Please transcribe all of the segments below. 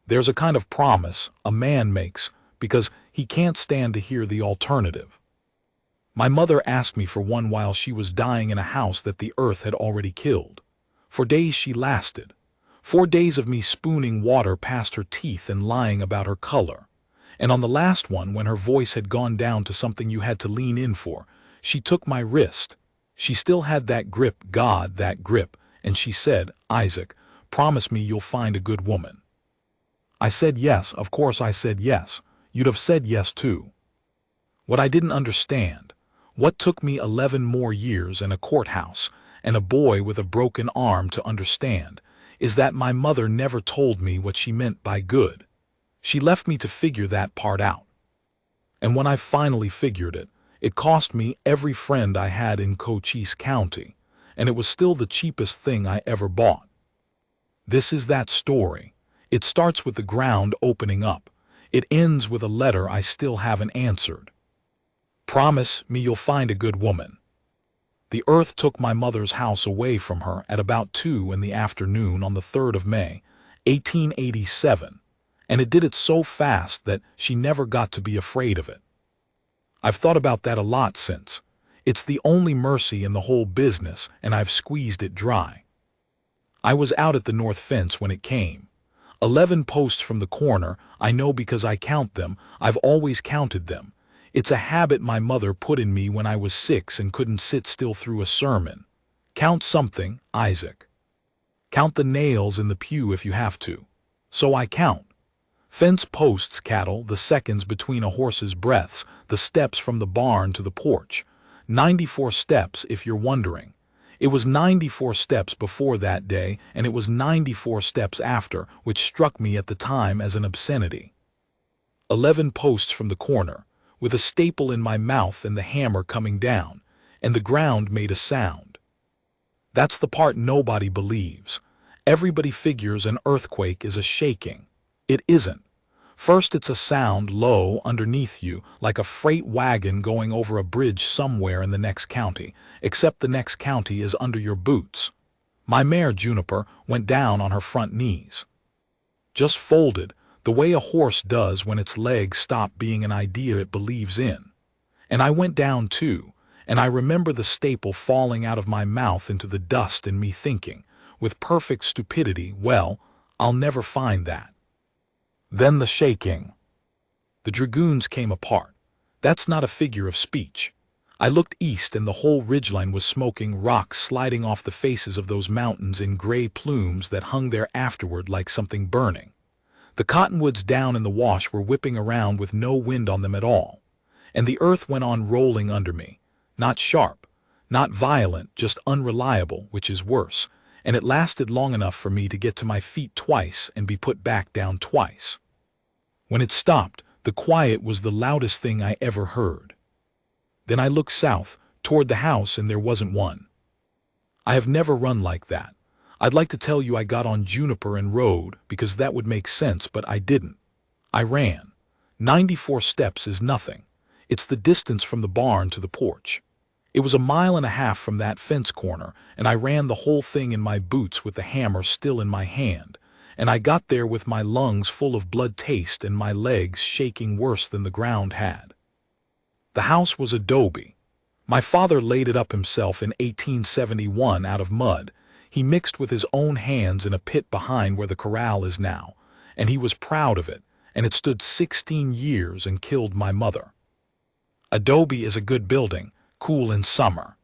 There's a kind of promise a man makes because he can't stand to hear the alternative. My mother asked me for one while she was dying in a house that the earth had already killed. For days she lasted. 4 days of me spooning water past her teeth and lying about her color. And on the last one, when her voice had gone down to something you had to lean in for, she took my wrist. She still had that grip, God, that grip, and she said, "Isaac, promise me you'll find a good woman." I said yes, of course I said yes. You'd have said yes too. What I didn't understand, what took me 11 more years in a courthouse and a boy with a broken arm to understand, is that my mother never told me what she meant by good. She left me to figure that part out. And when I finally figured it, it cost me every friend I had in Cochise County, and it was still the cheapest thing I ever bought. This is that story. It starts with the ground opening up. It ends with a letter I still haven't answered. Promise me you'll find a good woman. The earth took my mother's house away from her at about 2 in the afternoon on the 3rd of May, 1887, and it did it so fast that she never got to be afraid of it. I've thought about that a lot since. It's the only mercy in the whole business, and I've squeezed it dry. I was out at the north fence when it came. 11 posts from the corner, I know because I count them, I've always counted them. It's a habit my mother put in me when I was 6 and couldn't sit still through a sermon. Count something, Isaac. Count the nails in the pew if you have to. So I count. Fence posts, cattle, the seconds between a horse's breaths, the steps from the barn to the porch. 94 steps, if you're wondering. It was 94 steps before that day, and it was 94 steps after, which struck me at the time as an obscenity. 11 posts from the corner, with a staple in my mouth and the hammer coming down, and the ground made a sound. That's the part nobody believes. Everybody figures an earthquake is a shaking. It isn't. First it's a sound low underneath you, like a freight wagon going over a bridge somewhere in the next county, except the next county is under your boots. My mare Juniper went down on her front knees. Just folded, the way a horse does when its legs stop being an idea it believes in. And I went down too, and I remember the staple falling out of my mouth into the dust and me thinking, with perfect stupidity, well, I'll never find that. Then the shaking. The dragoons came apart. That's not a figure of speech. I looked east and the whole ridgeline was smoking, rocks sliding off the faces of those mountains in gray plumes that hung there afterward like something burning. The cottonwoods down in the wash were whipping around with no wind on them at all. And the earth went on rolling under me. Not sharp, not violent, just unreliable, which is worse. And it lasted long enough for me to get to my feet twice and be put back down twice. When it stopped, the quiet was the loudest thing I ever heard. Then I looked south, toward the house, and there wasn't one. I have never run like that. I'd like to tell you I got on Juniper and rode, because that would make sense, but I didn't. I ran. 94 steps is nothing. It's the distance from the barn to the porch. It was a mile and a half from that fence corner, and I ran the whole thing in my boots with the hammer still in my hand, and I got there with my lungs full of blood taste and my legs shaking worse than the ground had. The house was adobe. My father laid it up himself in 1871 out of mud. He mixed with his own hands in a pit behind where the corral is now, and he was proud of it, and it stood 16 years and killed my mother. Adobe is a good building, cool in summer.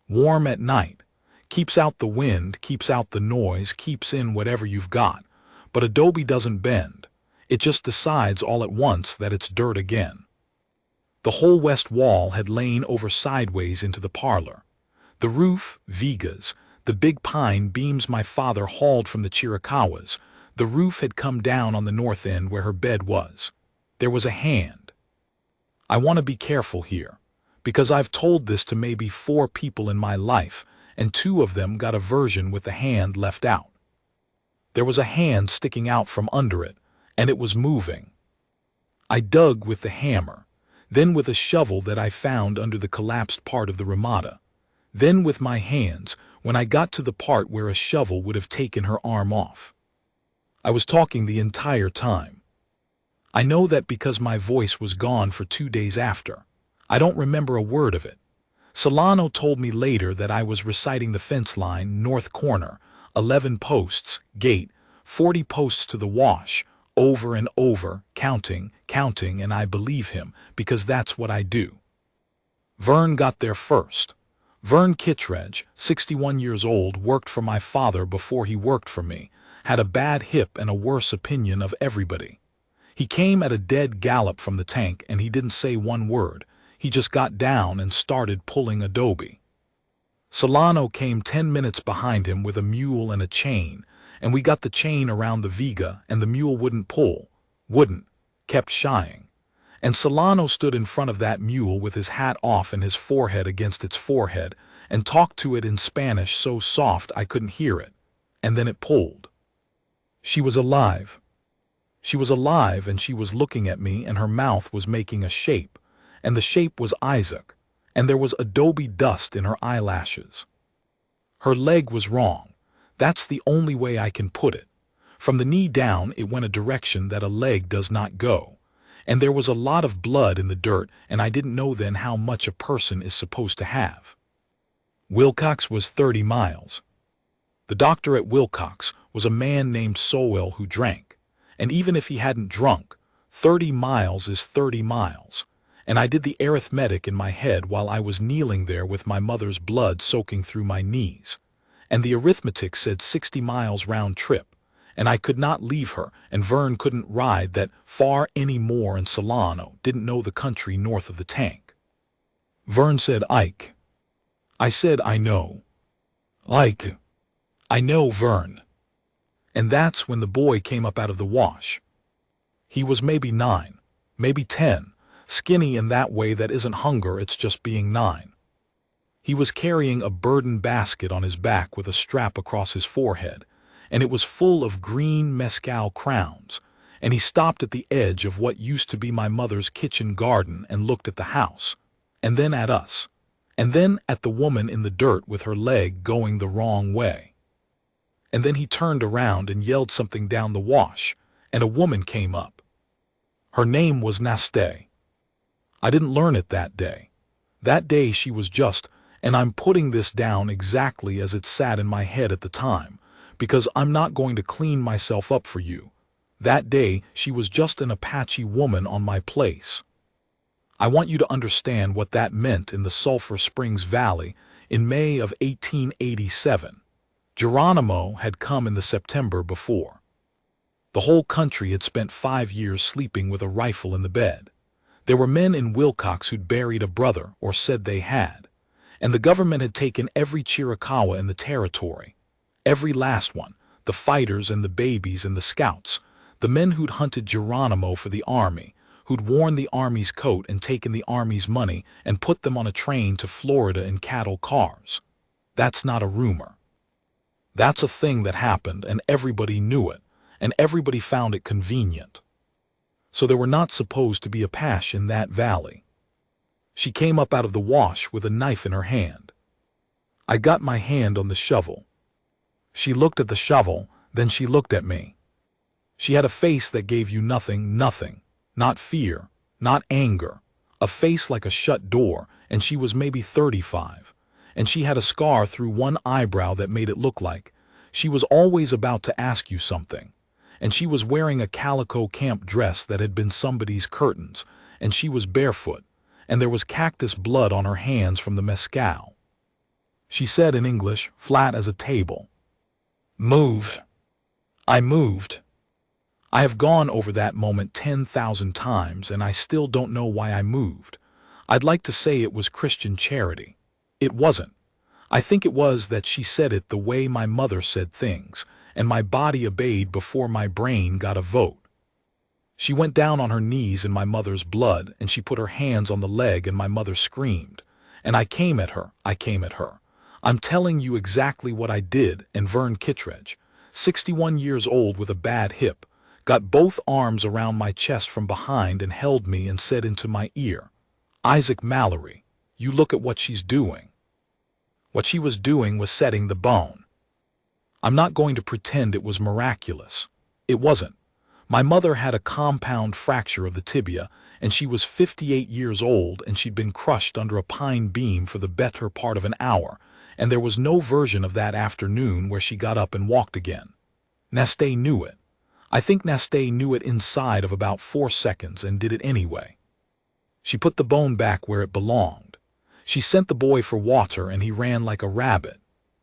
Warm at night. Keeps out the wind, keeps out the noise, keeps in whatever you've got. But adobe doesn't bend. It just decides all at once that it's dirt again. The whole west wall had lain over sideways into the parlor. The roof, vigas, the big pine beams my father hauled from the Chiricahuas, the roof had come down on the north end where her bed was. There was a hand. I want to be careful here, because I've told this to maybe 4 people in my life, and 2 of them got a version with the hand left out. There was a hand sticking out from under it, and it was moving. I dug with the hammer, then with a shovel that I found under the collapsed part of the ramada, then with my hands when I got to the part where a shovel would have taken her arm off. I was talking the entire time. I know that because my voice was gone for 2 days after. I don't remember a word of it. Solano told me later that I was reciting the fence line, north corner, 11 posts, gate, 40 posts to the wash, over and over, counting, and I believe him, because that's what I do. Vern got there first. Vern Kittredge, 61 years old, worked for my father before he worked for me, had a bad hip and a worse opinion of everybody. He came at a dead gallop from the tank and he didn't say one word. He just got down and started pulling adobe. Solano came 10 minutes behind him with a mule and a chain, and we got the chain around the Vega and the mule wouldn't pull, kept shying. And Solano stood in front of that mule with his hat off and his forehead against its forehead and talked to it in Spanish so soft I couldn't hear it. And then it pulled. She was alive. She was alive and she was looking at me and her mouth was making a shape, and the shape was Isaac, and there was adobe dust in her eyelashes. Her leg was wrong. That's the only way I can put it. From the knee down it went a direction that a leg does not go. And there was a lot of blood in the dirt, and I didn't know then how much a person is supposed to have. Wilcox was 30 miles. The doctor at Wilcox was a man named Sowell who drank, and even if he hadn't drunk, 30 miles is 30 miles. And I did the arithmetic in my head while I was kneeling there with my mother's blood soaking through my knees. And the arithmetic said 60 miles round trip. And I could not leave her, and Vern couldn't ride that far any more, and Solano didn't know the country north of the tank. Vern said, "Ike." I said, "I know." "Ike." "I know, Vern." And that's when the boy came up out of the wash. He was maybe 9, maybe 10, skinny in that way that isn't hunger, it's just being 9. He was carrying a burden basket on his back with a strap across his forehead, and it was full of green mescal crowns, and he stopped at the edge of what used to be my mother's kitchen garden and looked at the house, and then at us, and then at the woman in the dirt with her leg going the wrong way. And then he turned around and yelled something down the wash, and a woman came up. Her name was Naste. I didn't learn it that day. That day she was just, and I'm putting this down exactly as it sat in my head at the time, because I'm not going to clean myself up for you. That day, she was just an Apache woman on my place. I want you to understand what that meant in the Sulphur Springs Valley in May of 1887. Geronimo had come in the September before. The whole country had spent 5 years sleeping with a rifle in the bed. There were men in Wilcox who'd buried a brother, or said they had. And the government had taken every Chiricahua in the territory. Every last one, the fighters and the babies and the scouts, the men who'd hunted Geronimo for the army, who'd worn the army's coat and taken the army's money and put them on a train to Florida in cattle cars. That's not a rumor. That's a thing that happened, and everybody knew it, and everybody found it convenient. So there were not supposed to be Apache in that valley. She came up out of the wash with a knife in her hand. I got my hand on the shovel. She looked at the shovel, then she looked at me. She had a face that gave you nothing, not fear, not anger, a face like a shut door, and she was maybe 35, and she had a scar through one eyebrow that made it look like she was always about to ask you something, and she was wearing a calico camp dress that had been somebody's curtains, and she was barefoot, and there was cactus blood on her hands from the mescal. She said in English, flat as a table, "Move." I moved. I have gone over that moment 10,000 times, and I still don't know why I moved. I'd like to say it was Christian charity. It wasn't. I think it was that she said it the way my mother said things, and my body obeyed before my brain got a vote. She went down on her knees in my mother's blood, and she put her hands on the leg, and my mother screamed. And I came at her. I'm telling you exactly what I did, and Vern Kittredge, 61 years old with a bad hip, got both arms around my chest from behind and held me and said into my ear, "Isaac Mallory, you look at what she's doing." What she was doing was setting the bone. I'm not going to pretend it was miraculous. It wasn't. My mother had a compound fracture of the tibia, and she was 58 years old, and she'd been crushed under a pine beam for the better part of an hour, and there was no version of that afternoon where she got up and walked again. Nastê knew it. I think Nastê knew it inside of about 4 seconds and did it anyway. She put the bone back where it belonged. She sent the boy for water, and he ran like a rabbit.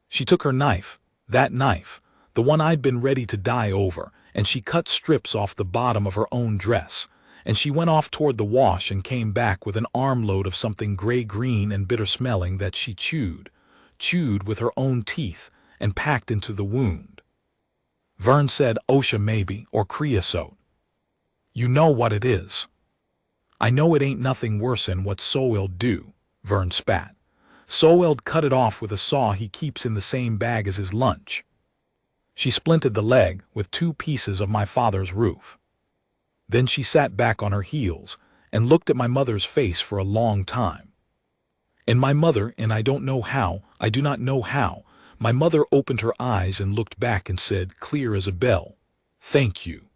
She took her knife, that knife, the one I'd been ready to die over, and she cut strips off the bottom of her own dress, and she went off toward the wash and came back with an armload of something gray-green and bitter-smelling that she chewed with her own teeth, and packed into the wound. Vern said OSHA maybe, or creosote. You know what it is. I know it ain't nothing worse'n what So'eld do, Vern spat. So'eld cut it off with a saw he keeps in the same bag as his lunch. She splinted the leg with 2 pieces of my father's roof. Then she sat back on her heels and looked at my mother's face for a long time. And my mother, and I don't know how, I do not know how, my mother opened her eyes and looked back and said, clear as a bell, "Thank you."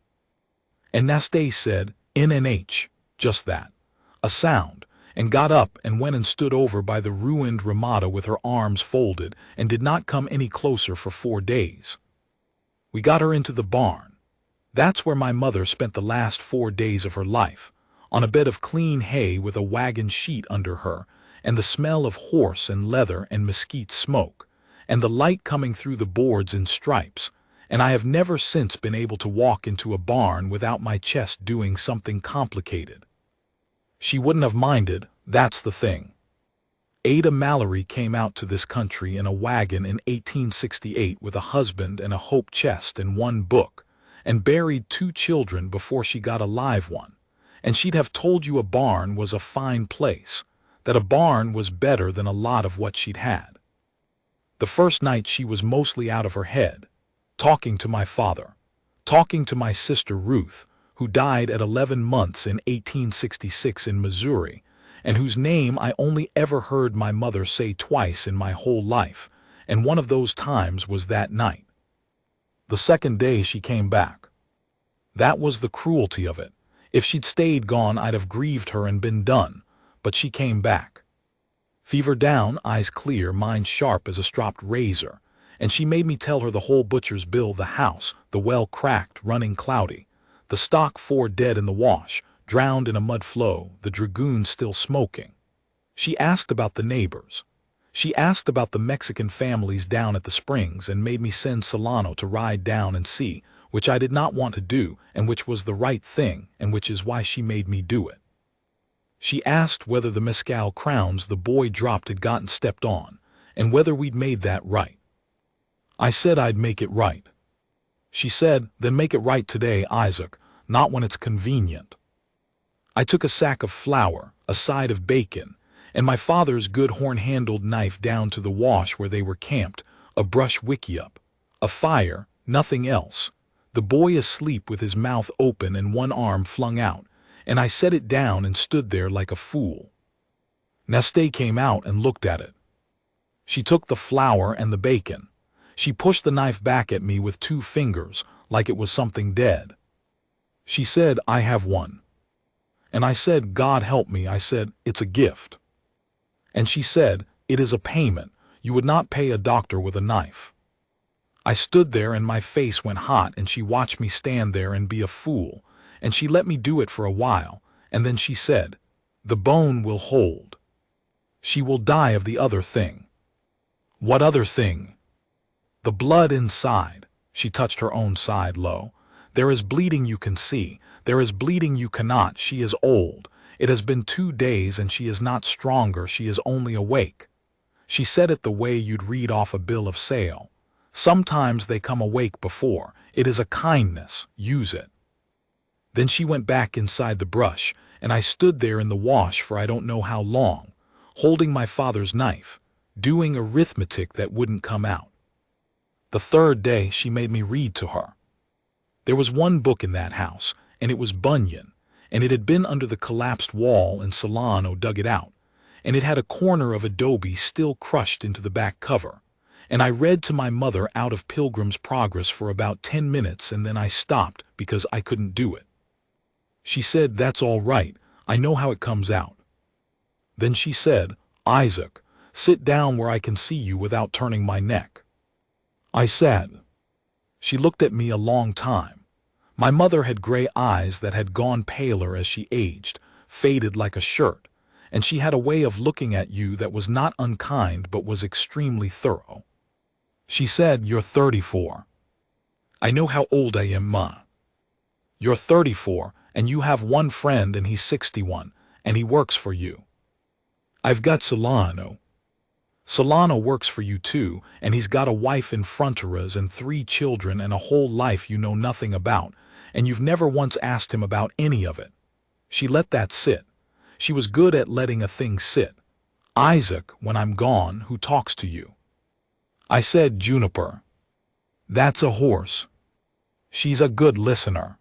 And Nastê said, "NNH, just that, a sound," and got up and went and stood over by the ruined Ramada with her arms folded, and did not come any closer for 4 days. We got her into the barn. That's where my mother spent the last 4 days of her life, on a bed of clean hay with a wagon sheet under her, and the smell of horse and leather and mesquite smoke, and the light coming through the boards in stripes, and I have never since been able to walk into a barn without my chest doing something complicated. She wouldn't have minded, that's the thing. Ada Mallory came out to this country in a wagon in 1868 with a husband and a hope chest and 1 book, and buried 2 children before she got a live one, and she'd have told you a barn was a fine place, that a barn was better than a lot of what she'd had. The first night she was mostly out of her head, talking to my father, talking to my sister Ruth, who died at 11 months in 1866 in Missouri, and whose name I only ever heard my mother say twice in my whole life, and one of those times was that night. The second day she came back. That was the cruelty of it. If she'd stayed gone I'd have grieved her and been done, but she came back. Fever down, eyes clear, mind sharp as a stropped razor, and she made me tell her the whole butcher's bill, the house, the well cracked, running cloudy, the stock 4 dead in the wash, drowned in a mud flow, the dragoon still smoking. She asked about the neighbors. She asked about the Mexican families down at the springs and made me send Solano to ride down and see, which I did not want to do and which was the right thing and which is why she made me do it. She asked whether the mescal crowns the boy dropped had gotten stepped on and whether we'd made that right. I said I'd make it right. She said, then make it right today, Isaac, not when it's convenient. I took a sack of flour, a side of bacon, and my father's good horn-handled knife down to the wash where they were camped, a brush wickiup, a fire, nothing else, the boy asleep with his mouth open and 1 arm flung out, and I set it down and stood there like a fool. Nastê came out and looked at it. She took the flour and the bacon. She pushed the knife back at me with 2 fingers, like it was something dead. She said, I have one. And I said, God help me, I said, it's a gift. And she said, it is a payment, you would not pay a doctor with a knife. I stood there and my face went hot, and she watched me stand there and be a fool, and she let me do it for a while, and then she said, the bone will hold. She will die of the other thing. What other thing? The blood inside. She touched her own side low. There is bleeding you can see. There is bleeding you cannot. She is old. It has been 2 days and she is not stronger. She is only awake. She said it the way you'd read off a bill of sale. Sometimes they come awake before. It is a kindness. Use it. Then she went back inside the brush, and I stood there in the wash for I don't know how long, holding my father's knife, doing arithmetic that wouldn't come out. The 3rd day she made me read to her. There was 1 book in that house, and it was Bunyan, and it had been under the collapsed wall and Solano dug it out, and it had a corner of adobe still crushed into the back cover, and I read to my mother out of Pilgrim's Progress for about 10 minutes, and then I stopped because I couldn't do it. She said, "That's all right, I know how it comes out." Then she said, "Isaac, sit down where I can see you without turning my neck." I sat. She looked at me a long time. My mother had gray eyes that had gone paler as she aged, faded like a shirt, and she had a way of looking at you that was not unkind but was extremely thorough. She said, "You're 34. I know how old I am, Ma. You're 34, and you have one friend and he's 61, and he works for you. I've got Solano. Solano works for you too, and he's got a wife in Fronteras and 3 children and a whole life you know nothing about, and you've never once asked him about any of it." She let that sit. She was good at letting a thing sit. "Isaac, when I'm gone, who talks to you?" I said, "Juniper. That's a horse. She's a good listener."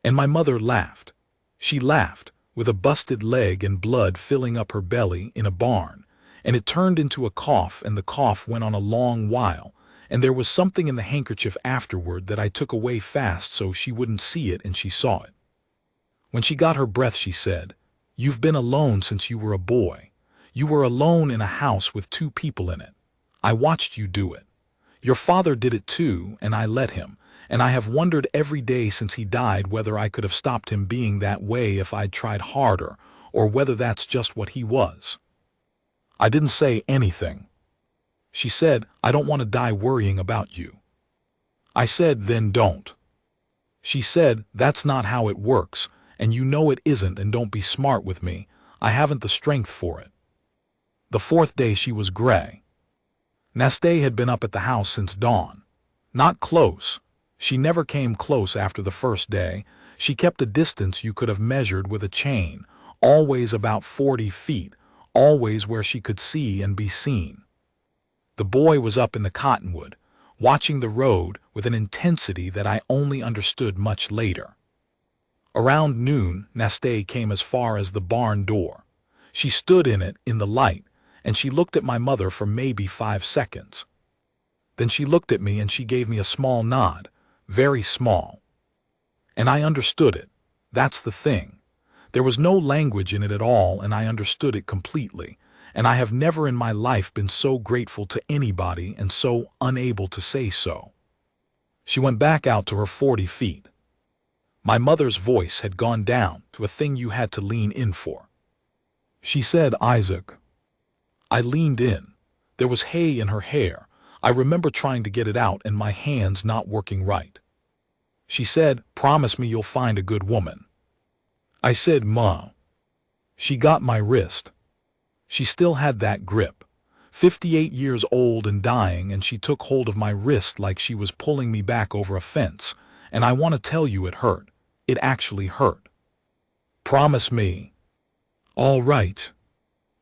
And my mother laughed. She laughed, with a busted leg and blood filling up her belly in a barn, and it turned into a cough, and the cough went on a long while, and there was something in the handkerchief afterward that I took away fast so she wouldn't see it, and she saw it. When she got her breath, she said, "You've been alone since you were a boy. You were alone in a house with 2 people in it. I watched you do it. Your father did it too, and I let him, and I have wondered every day since he died whether I could have stopped him being that way if I'd tried harder, or whether that's just what he was." I didn't say anything. She said, "I don't want to die worrying about you." I said, "Then don't." She said, "That's not how it works, and you know it isn't, and don't be smart with me. I haven't the strength for it." The 4th day she was gray. Nastê had been up at the house since dawn. Not close. She never came close after the first day. She kept a distance you could have measured with a chain, always about 40 feet, always where she could see and be seen. The boy was up in the cottonwood, watching the road with an intensity that I only understood much later. Around noon, Nastê came as far as the barn door. She stood in it in the light, and she looked at my mother for maybe 5 seconds. Then she looked at me and she gave me a small nod, very small. And I understood it. That's the thing. There was no language in it at all, and I understood it completely, and I have never in my life been so grateful to anybody and so unable to say so. She went back out to her 40 feet. My mother's voice had gone down to a thing you had to lean in for. She said, "Isaac." I leaned in. There was hay in her hair. I remember trying to get it out and my hands not working right. She said, "Promise me you'll find a good woman." I said, "Ma." She got my wrist. She still had that grip. 58 years old and dying, and she took hold of my wrist like she was pulling me back over a fence, and I want to tell you it hurt. It actually hurt. "Promise me." "All right.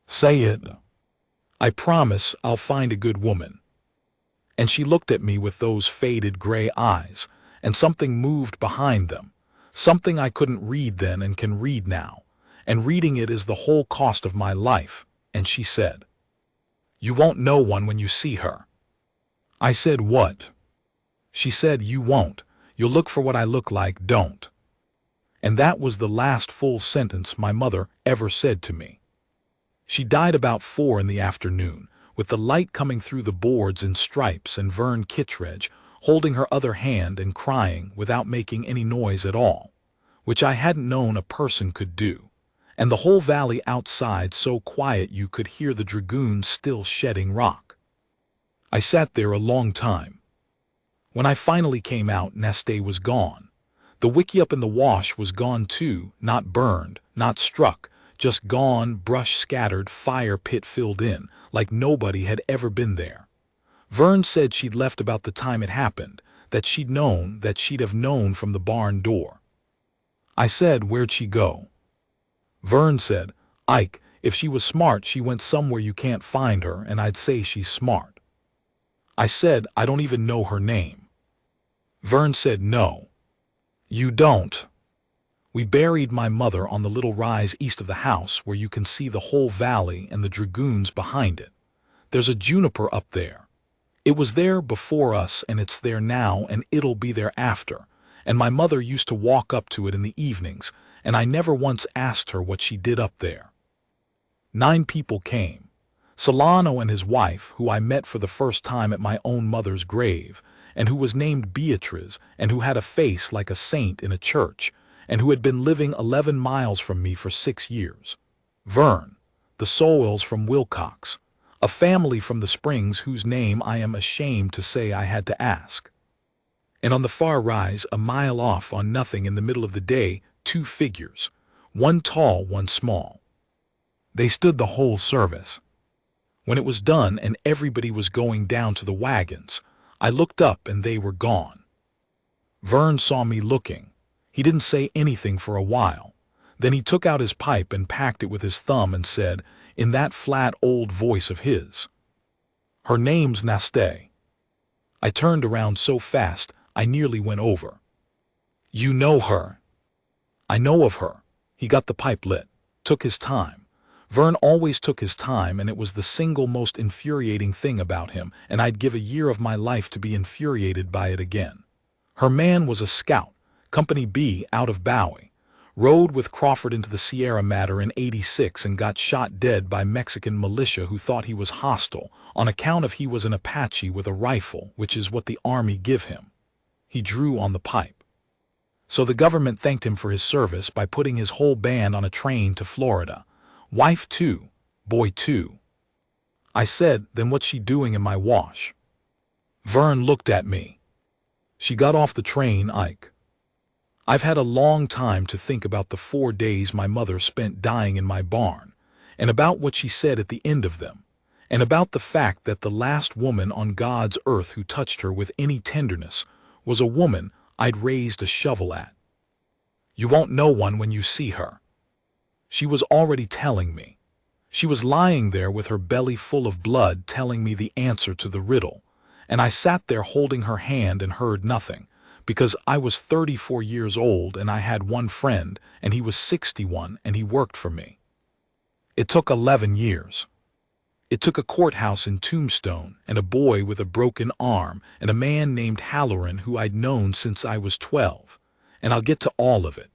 Say it." "I promise I'll find a good woman." And she looked at me with those faded gray eyes, and something moved behind them, something I couldn't read then and can read now, and reading it is the whole cost of my life, and she said, "You won't know one when you see her." I said, "What?" She said, "You won't. You'll look for what I look like, don't." And that was the last full sentence my mother ever said to me. She died about 4 in the afternoon, with the light coming through the boards in stripes, and Vern Kittredge holding her other hand and crying without making any noise at all, which I hadn't known a person could do, and the whole valley outside so quiet you could hear the dragoons still shedding rock. I sat there a long time. When I finally came out, Nastê was gone. The wickie up in the wash was gone too, not burned, not struck, just gone, brush scattered, fire pit filled in, like nobody had ever been there. Vern said she'd left about the time it happened, that she'd have known from the barn door. I said, "Where'd she go?" Vern said, "Ike, if she was smart she went somewhere you can't find her, and I'd say she's smart." I said, "I don't even know her name." Vern said, "No. You don't." We buried my mother on the little rise east of the house where you can see the whole valley and the dragoons behind it. There's a juniper up there. It was there before us, and it's there now, and it'll be there after. And my mother used to walk up to it in the evenings, and I never once asked her what she did up there. 9 people came. Solano and his wife, who I met for the first time at my own mother's grave, and who was named Beatrice, and who had a face like a saint in a church, and who had been living 11 miles from me for 6 years. Vern, the Sowells from Wilcox, a family from the Springs whose name I am ashamed to say I had to ask. And on the far rise, a mile off on nothing in the middle of the day, 2 figures, one tall, one small. They stood the whole service. When it was done and everybody was going down to the wagons, I looked up and they were gone. Vern saw me looking. He didn't say anything for a while. Then he took out his pipe and packed it with his thumb and said, in that flat old voice of his, "Her name's Naste." I turned around so fast I nearly went over. "You know her?" "I know of her." He got the pipe lit, took his time. Vern always took his time, and it was the single most infuriating thing about him, and I'd give a year of my life to be infuriated by it again. Her man was a scout, Company B out of Bowie. Rode with Crawford into the Sierra Matter in '86 and got shot dead by Mexican militia who thought he was hostile on account of he was an Apache with a rifle, which is what the Army give him. He drew on the pipe. So the government thanked him for his service by putting his whole band on a train to Florida. Wife 2, boy 2. I said, then what's she doing in my wash? Vern looked at me. She got off the train, Ike. I've had a long time to think about the 4 days my mother spent dying in my barn, and about what she said at the end of them, and about the fact that the last woman on God's earth who touched her with any tenderness was a woman I'd raised a shovel at. You won't know one when you see her. She was already telling me. She was lying there with her belly full of blood telling me the answer to the riddle, and I sat there holding her hand and heard nothing, because I was 34 years old and I had one friend and he was 61 and he worked for me. It took 11 years. It took a courthouse in Tombstone and a boy with a broken arm and a man named Halloran who I'd known since I was 12, and I'll get to all of it.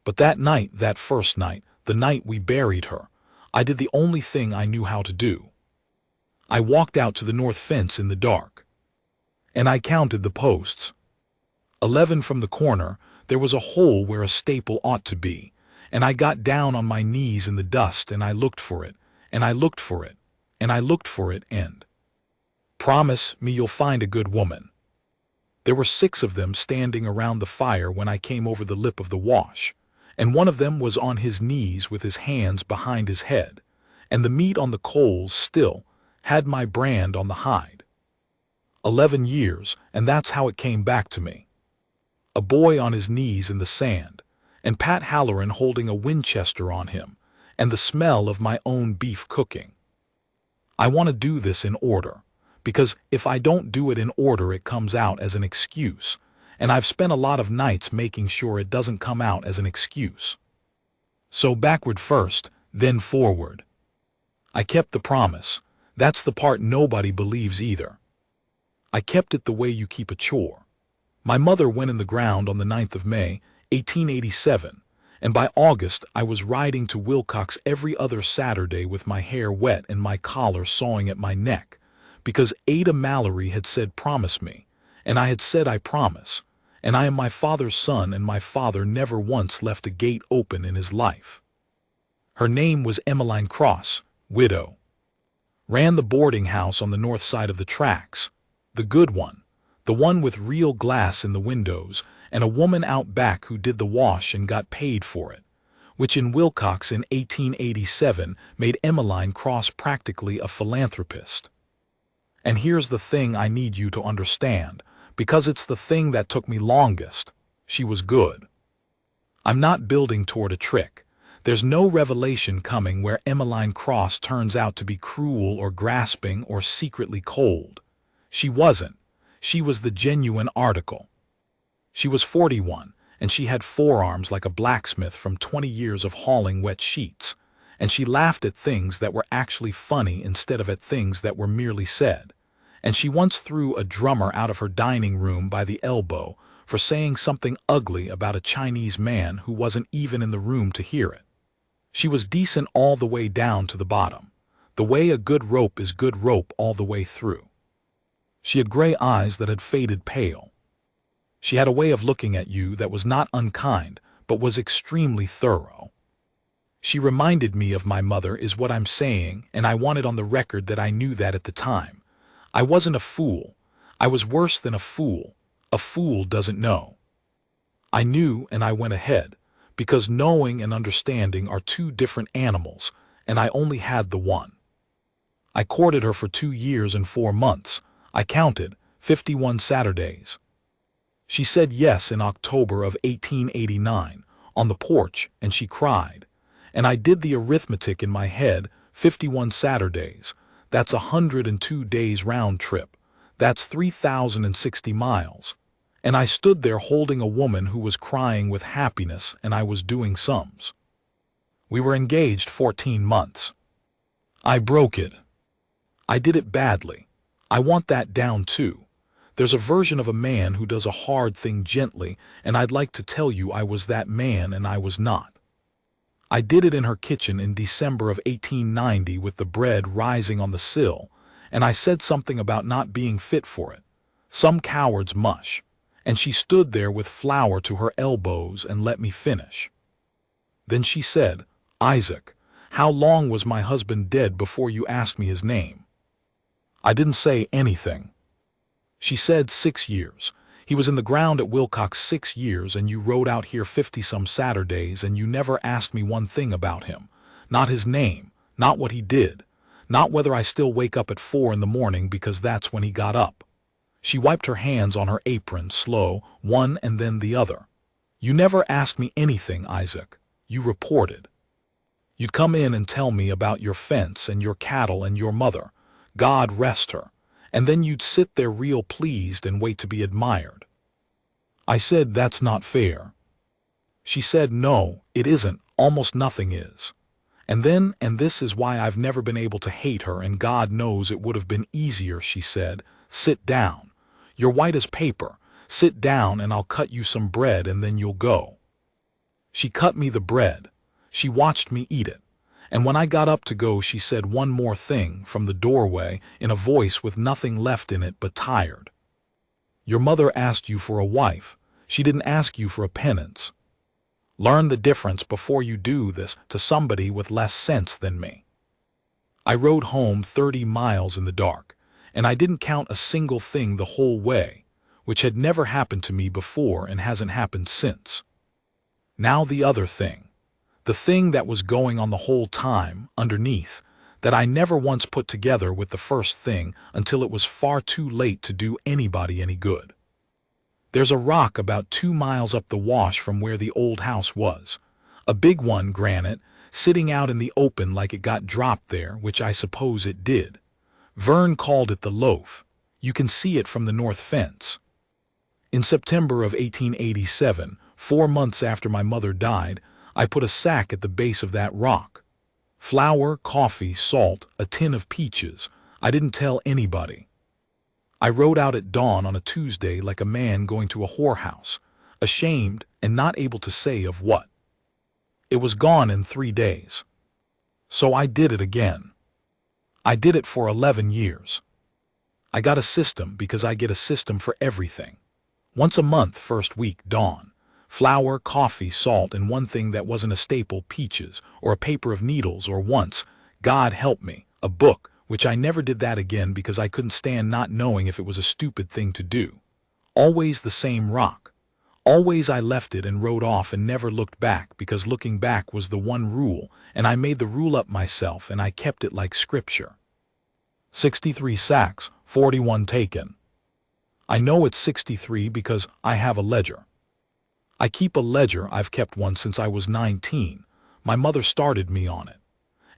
But that night, that first night, the night we buried her, I did the only thing I knew how to do. I walked out to the north fence in the dark. And I counted the posts. 11 from the corner, there was a hole where a staple ought to be, and I got down on my knees in the dust and I looked for it, and I looked for it, and I looked for it, and promise me you'll find a good woman. There were 6 of them standing around the fire when I came over the lip of the wash, and one of them was on his knees with his hands behind his head, and the meat on the coals still had my brand on the hide. 11 years, and that's how it came back to me. A boy on his knees in the sand, and Pat Halloran holding a Winchester on him, and the smell of my own beef cooking. I want to do this in order, because if I don't do it in order it comes out as an excuse, and I've spent a lot of nights making sure it doesn't come out as an excuse. So backward first, then forward. I kept the promise. That's the part nobody believes either. I kept it the way you keep a chore. My mother went in the ground on the 9th of May, 1887, and by August I was riding to Wilcox every other Saturday with my hair wet and my collar sawing at my neck, because Ada Mallory had said promise me, and I had said I promise, and I am my father's son and my father never once left a gate open in his life. Her name was Emmeline Cross, widow. Ran the boarding house on the north side of the tracks, the good one, the one with real glass in the windows, and a woman out back who did the wash and got paid for it, which in Wilcox in 1887 made Emmeline Cross practically a philanthropist. And here's the thing I need you to understand, because it's the thing that took me longest. She was good. I'm not building toward a trick. There's no revelation coming where Emmeline Cross turns out to be cruel or grasping or secretly cold. She wasn't. She was the genuine article. She was 41, and she had forearms like a blacksmith from 20 years of hauling wet sheets, and she laughed at things that were actually funny instead of at things that were merely said, and she once threw a drummer out of her dining room by the elbow for saying something ugly about a Chinese man who wasn't even in the room to hear it. She was decent all the way down to the bottom, the way a good rope is good rope all the way through. She had gray eyes that had faded pale. She had a way of looking at you that was not unkind, but was extremely thorough. She reminded me of my mother is what I'm saying, and I wanted on the record that I knew that at the time. I wasn't a fool. I was worse than a fool. A fool doesn't know. I knew and I went ahead, because knowing and understanding are two different animals, and I only had the one. I courted her for 2 years and 4 months. I counted 51 Saturdays. She said yes in October of 1889 on the porch, and she cried. And I did the arithmetic in my head, 51 Saturdays. That's 102 days round trip. That's 3,060 miles. And I stood there holding a woman who was crying with happiness, and I was doing sums. We were engaged 14 months. I broke it. I did it badly. I want that down too. There's a version of a man who does a hard thing gently, and I'd like to tell you I was that man and I was not. I did it in her kitchen in December of 1890 with the bread rising on the sill, and I said something about not being fit for it. Some coward's mush. And she stood there with flour to her elbows and let me finish. Then she said, "Isaac, how long was my husband dead before you asked me his name?" I didn't say anything. She said 6 years. He was in the ground at Wilcox 6 years, and you rode out here 50-some Saturdays, and you never asked me one thing about him. Not his name, not what he did, not whether I still wake up at 4 in the morning because that's when he got up. She wiped her hands on her apron, slow, one and then the other. You never asked me anything, Isaac. You reported. You'd come in and tell me about your fence and your cattle and your mother. God rest her. And then you'd sit there real pleased and wait to be admired. I said, "That's not fair." She said, "No, it isn't. Almost nothing is." And then, and this is why I've never been able to hate her, and God knows it would have been easier, she said, "Sit down. You're white as paper. Sit down and I'll cut you some bread and then you'll go." She cut me the bread. She watched me eat it. And when I got up to go, she said one more thing from the doorway in a voice with nothing left in it but tired. "Your mother asked you for a wife. She didn't ask you for a penance. Learn the difference before you do this to somebody with less sense than me." I rode home 30 miles in the dark, and I didn't count a single thing the whole way, which had never happened to me before and hasn't happened since. Now the other thing, the thing that was going on the whole time, underneath, that I never once put together with the first thing until it was far too late to do anybody any good. There's a rock about 2 miles up the wash from where the old house was, a big one, granite, sitting out in the open like it got dropped there, which I suppose it did. Vern called it the loaf. You can see it from the north fence. In September of 1887, 4 months after my mother died, I put a sack at the base of that rock. Flour, coffee, salt, a tin of peaches. I didn't tell anybody. I rode out at dawn on a Tuesday like a man going to a whorehouse, ashamed and not able to say of what. It was gone in 3 days. So I did it again. I did it for 11 years. I got a system because I get a system for everything. Once a month, first week, dawn. Flour, coffee, salt, and one thing that wasn't a staple, peaches, or a paper of needles, or once, God help me, a book, which I never did that again because I couldn't stand not knowing if it was a stupid thing to do. Always the same rock. Always I left it and rode off and never looked back because looking back was the one rule, and I made the rule up myself and I kept it like scripture. 63 sacks, 41 taken. I know it's 63 because I have a ledger. I keep a ledger. I've kept one since I was 19. My mother started me on it.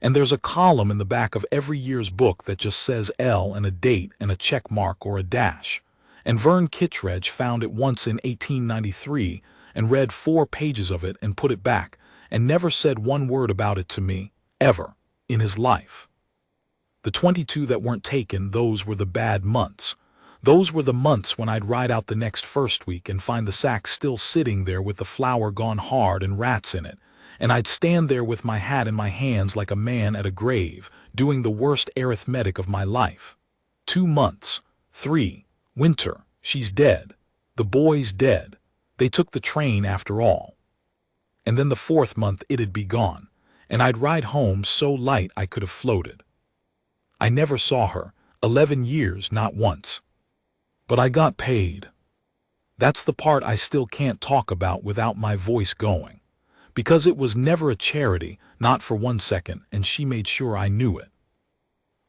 And there's a column in the back of every year's book that just says L and a date and a check mark or a dash. And Vern Kittredge found it once in 1893 and read 4 pages of it and put it back and never said one word about it to me, ever, in his life. The 22 that weren't taken, those were the bad months. Those were the months when I'd ride out the next first week and find the sack still sitting there with the flour gone hard and rats in it, and I'd stand there with my hat in my hands like a man at a grave, doing the worst arithmetic of my life. 2 months. 3. Winter. She's dead. The boy's dead. They took the train after all. And then the 4th month it'd be gone, and I'd ride home so light I could have floated. I never saw her, 11 years, not once. But I got paid. That's the part I still can't talk about without my voice going. Because it was never a charity, not for 1 second, and she made sure I knew it.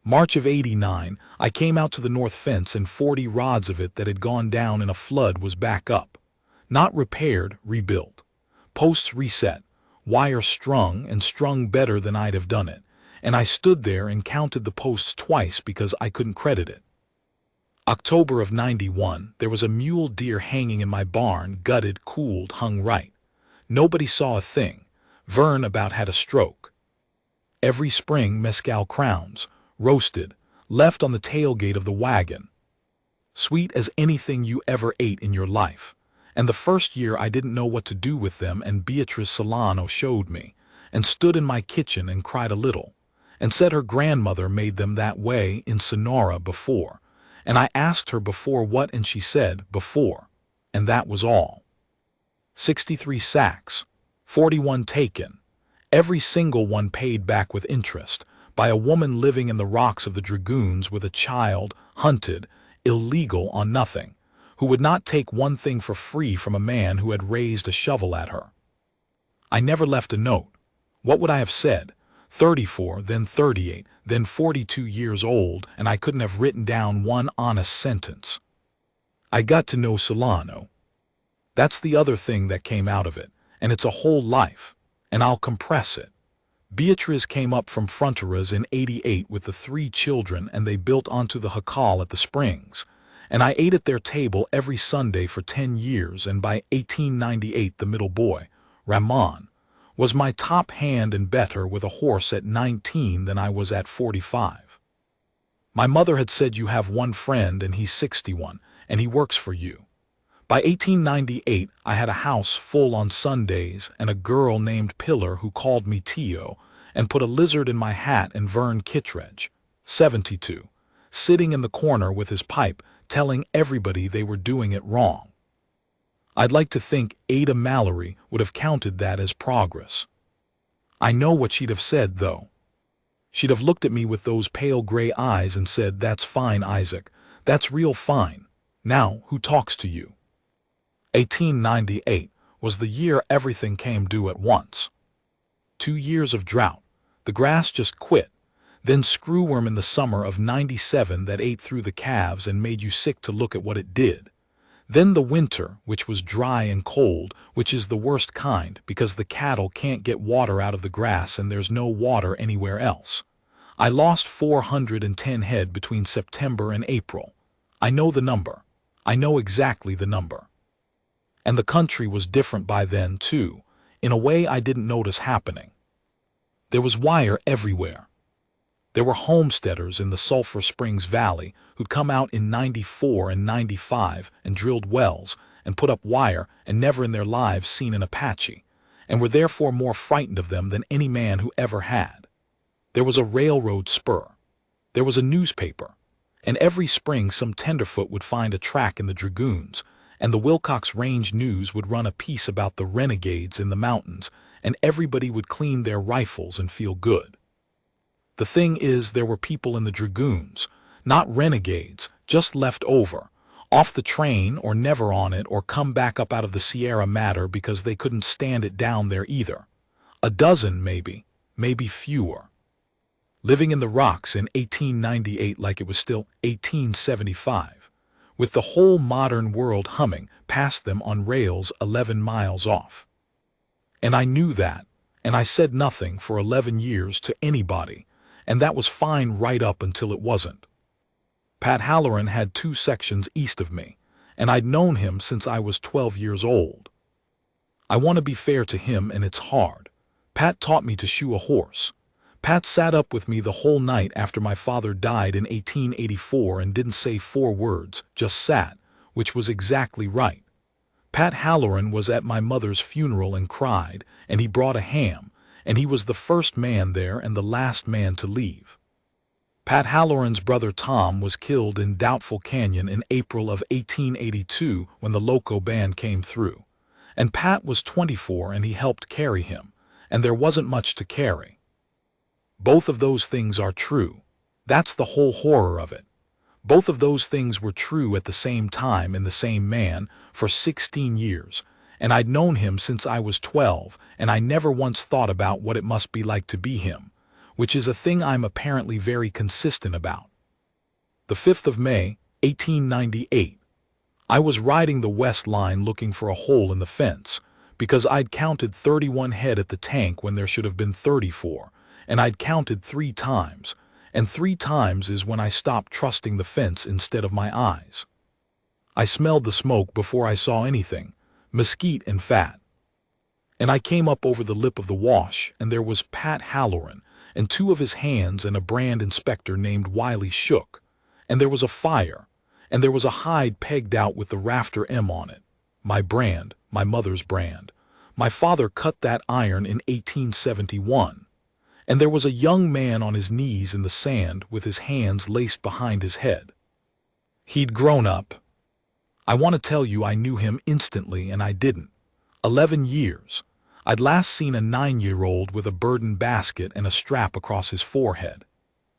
March of '89, I came out to the north fence and 40 rods of it that had gone down in a flood was back up. Not repaired, rebuilt. Posts reset, wire strung and strung better than I'd have done it, and I stood there and counted the posts twice because I couldn't credit it. October of '91, there was a mule deer hanging in my barn, gutted, cooled, hung right. Nobody saw a thing. Vern about had a stroke. Every spring, mescal crowns, roasted, left on the tailgate of the wagon. Sweet as anything you ever ate in your life. And the first year I didn't know what to do with them, and Beatrice Solano showed me, and stood in my kitchen and cried a little, and said her grandmother made them that way in Sonora before, and I asked her before what, and she said before, and that was all. 63 sacks, 41 taken, every single one paid back with interest, by a woman living in the rocks of the Dragoons with a child, hunted, illegal on nothing, who would not take one thing for free from a man who had raised a shovel at her. I never left a note. What would I have said? 34, then 38, then 42 years old, and I couldn't have written down one honest sentence. I got to know Solano. That's the other thing that came out of it, and it's a whole life, and I'll compress it. Beatriz came up from Fronteras in '88 with the 3 children, and they built onto the jacal at the Springs, and I ate at their table every Sunday for 10 years, and by 1898 the middle boy, Ramon, was my top hand and better with a horse at 19 than I was at 45. My mother had said, you have one friend and he's 61, and he works for you. By 1898 I had a house full on Sundays and a girl named Pillar who called me Tio and put a lizard in my hat, and Vern Kittredge, 72, sitting in the corner with his pipe telling everybody they were doing it wrong. I'd like to think Ada Mallory would have counted that as progress. I know what she'd have said, though. She'd have looked at me with those pale gray eyes and said, that's fine, Isaac, that's real fine. Now, who talks to you? 1898 was the year everything came due at once. 2 years of drought. The grass just quit. Then screwworm in the summer of '97 that ate through the calves and made you sick to look at what it did. Then the winter, which was dry and cold, which is the worst kind because the cattle can't get water out of the grass and there's no water anywhere else. I lost 410 head between September and April. I know the number. I know exactly the number. And the country was different by then, too, in a way I didn't notice happening. There was wire everywhere. There were homesteaders in the Sulphur Springs Valley who'd come out in '94 and '95 and drilled wells and put up wire and never in their lives seen an Apache, and were therefore more frightened of them than any man who ever had. There was a railroad spur. There was a newspaper. And every spring some tenderfoot would find a track in the Dragoons, and the Wilcox Range News would run a piece about the renegades in the mountains, and everybody would clean their rifles and feel good. The thing is, there were people in the Dragoons, not renegades, just left over, off the train or never on it or come back up out of the Sierra Madre because they couldn't stand it down there either. A dozen maybe fewer. Living in the rocks in 1898 like it was still 1875, with the whole modern world humming past them on rails 11 miles off. And I knew that, and I said nothing for 11 years to anybody, and that was fine right up until it wasn't. Pat Halloran had 2 sections east of me, and I'd known him since I was 12 years old. I want to be fair to him, and it's hard. Pat taught me to shoe a horse. Pat sat up with me the whole night after my father died in 1884 and didn't say 4 words, just sat, which was exactly right. Pat Halloran was at my mother's funeral and cried, and he brought a ham, and he was the first man there and the last man to leave. Pat Halloran's brother Tom was killed in Doubtful Canyon in April of 1882 when the Loco Band came through. And Pat was 24 and he helped carry him, and there wasn't much to carry. Both of those things are true. That's the whole horror of it. Both of those things were true at the same time in the same man for 16 years, and I'd known him since I was 12, and I never once thought about what it must be like to be him, which is a thing I'm apparently very consistent about. The 5th of May, 1898. I was riding the west line looking for a hole in the fence, because I'd counted 31 head at the tank when there should have been 34, and I'd counted 3 times, and 3 times is when I stopped trusting the fence instead of my eyes. I smelled the smoke before I saw anything, mesquite and fat. And I came up over the lip of the wash, and there was Pat Halloran, and 2 of his hands and a brand inspector named Wiley Shook, and there was a fire, and there was a hide pegged out with the rafter M on it. My brand, my mother's brand. My father cut that iron in 1871. And there was a young man on his knees in the sand with his hands laced behind his head. He'd grown up. I want to tell you I knew him instantly and I didn't. 11 years. I'd last seen a 9-year-old with a burden basket and a strap across his forehead.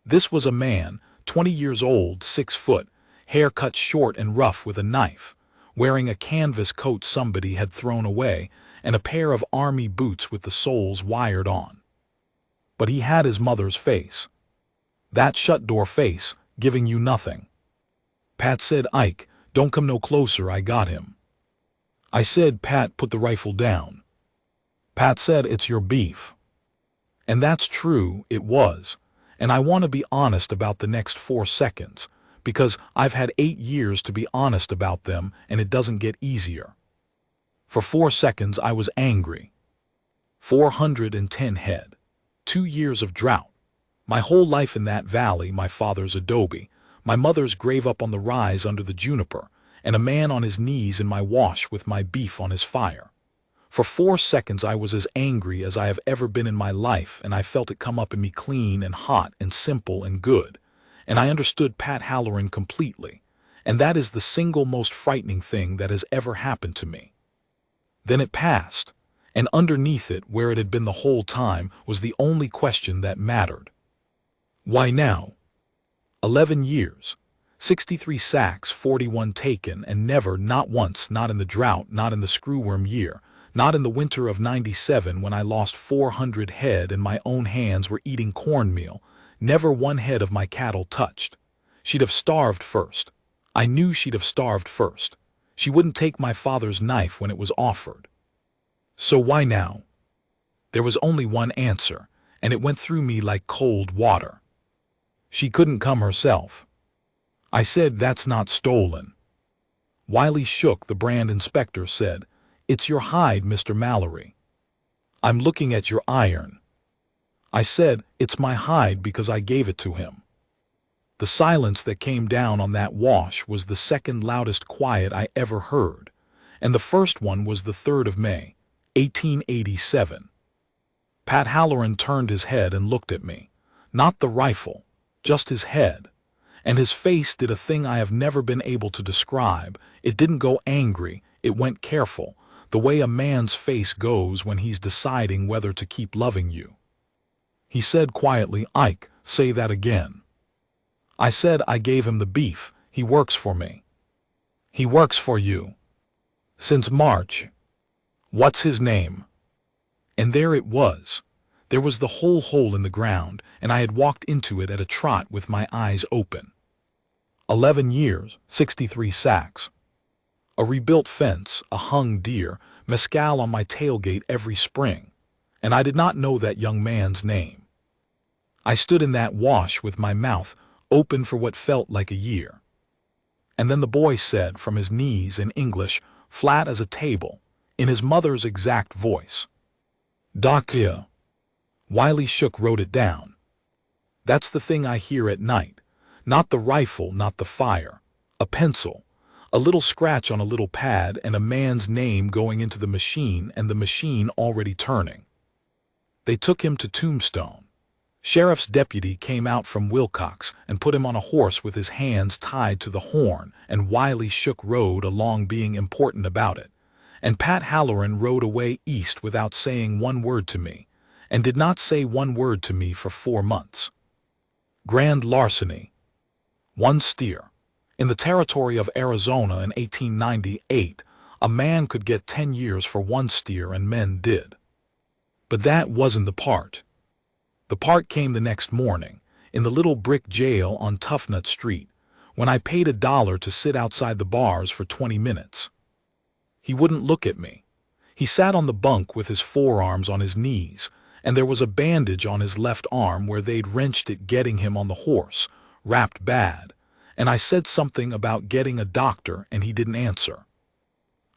This was a man, 20 years old, 6 foot, hair cut short and rough with a knife, wearing a canvas coat somebody had thrown away and a pair of army boots with the soles wired on. But he had his mother's face. That shut-door face, giving you nothing. Pat said, "Ike, don't come no closer, I got him." I said, "Pat, put the rifle down." Pat said, "It's your beef." And that's true, it was. And I want to be honest about the next 4 seconds, because I've had 8 years to be honest about them and it doesn't get easier. For 4 seconds I was angry. 410 head. 2 years of drought. My whole life in that valley, my father's adobe, my mother's grave up on the rise under the juniper, and a man on his knees in my wash with my beef on his fire. For 4 seconds I was as angry as I have ever been in my life, and I felt it come up in me clean and hot and simple and good, and I understood Pat Halloran completely, and that is the single most frightening thing that has ever happened to me. Then it passed. And underneath it, where it had been the whole time, was the only question that mattered. Why now? 11 years, 63 sacks, 41 taken, and never, not once, not in the drought, not in the screwworm year, not in the winter of 97 when I lost 400 head and my own hands were eating cornmeal, never 1 head of my cattle touched. She'd have starved first. I knew she'd have starved first. She wouldn't take my father's knife when it was offered. So why now? There was only one answer, and it went through me like cold water. She couldn't come herself. I said, "That's not stolen." Wiley Shook, the brand inspector, said, "It's your hide, Mr. Mallory." "I'm looking at your iron." I said, "It's my hide because I gave it to him." The silence that came down on that wash was the second loudest quiet I ever heard, and the first one was the 3rd of May. 1887. Pat Halloran turned his head and looked at me. Not the rifle, just his head. And his face did a thing I have never been able to describe. It didn't go angry, it went careful, the way a man's face goes when he's deciding whether to keep loving you. He said quietly, "Ike, say that again." I said, "I gave him the beef, he works for me." "He works for you?" "Since March." "What's his name?" And there it was. There was the whole hole in the ground, and I had walked into it at a trot with my eyes open. 11 years, 63 sacks. A rebuilt fence, a hung deer, mescal on my tailgate every spring, and I did not know that young man's name. I stood in that wash with my mouth open for what felt like a year. And then the boy said from his knees in English, flat as a table, in his mother's exact voice, "Doctor." Wiley Shook wrote it down. That's the thing I hear at night. Not the rifle, not the fire. A pencil. A little scratch on a little pad and a man's name going into the machine and the machine already turning. They took him to Tombstone. Sheriff's deputy came out from Wilcox and put him on a horse with his hands tied to the horn, and Wiley Shook rode along being important about it. And Pat Halloran rode away east without saying one word to me, and did not say one word to me for 4 months. Grand larceny. 1 steer. In the territory of Arizona in 1898, a man could get 10 years for 1 steer, and men did. But that wasn't the part. The part came the next morning, in the little brick jail on Toughnut Street, when I paid $1 to sit outside the bars for 20 minutes. He wouldn't look at me. He sat on the bunk with his forearms on his knees, and there was a bandage on his left arm where they'd wrenched it getting him on the horse, wrapped bad, and I said something about getting a doctor and he didn't answer.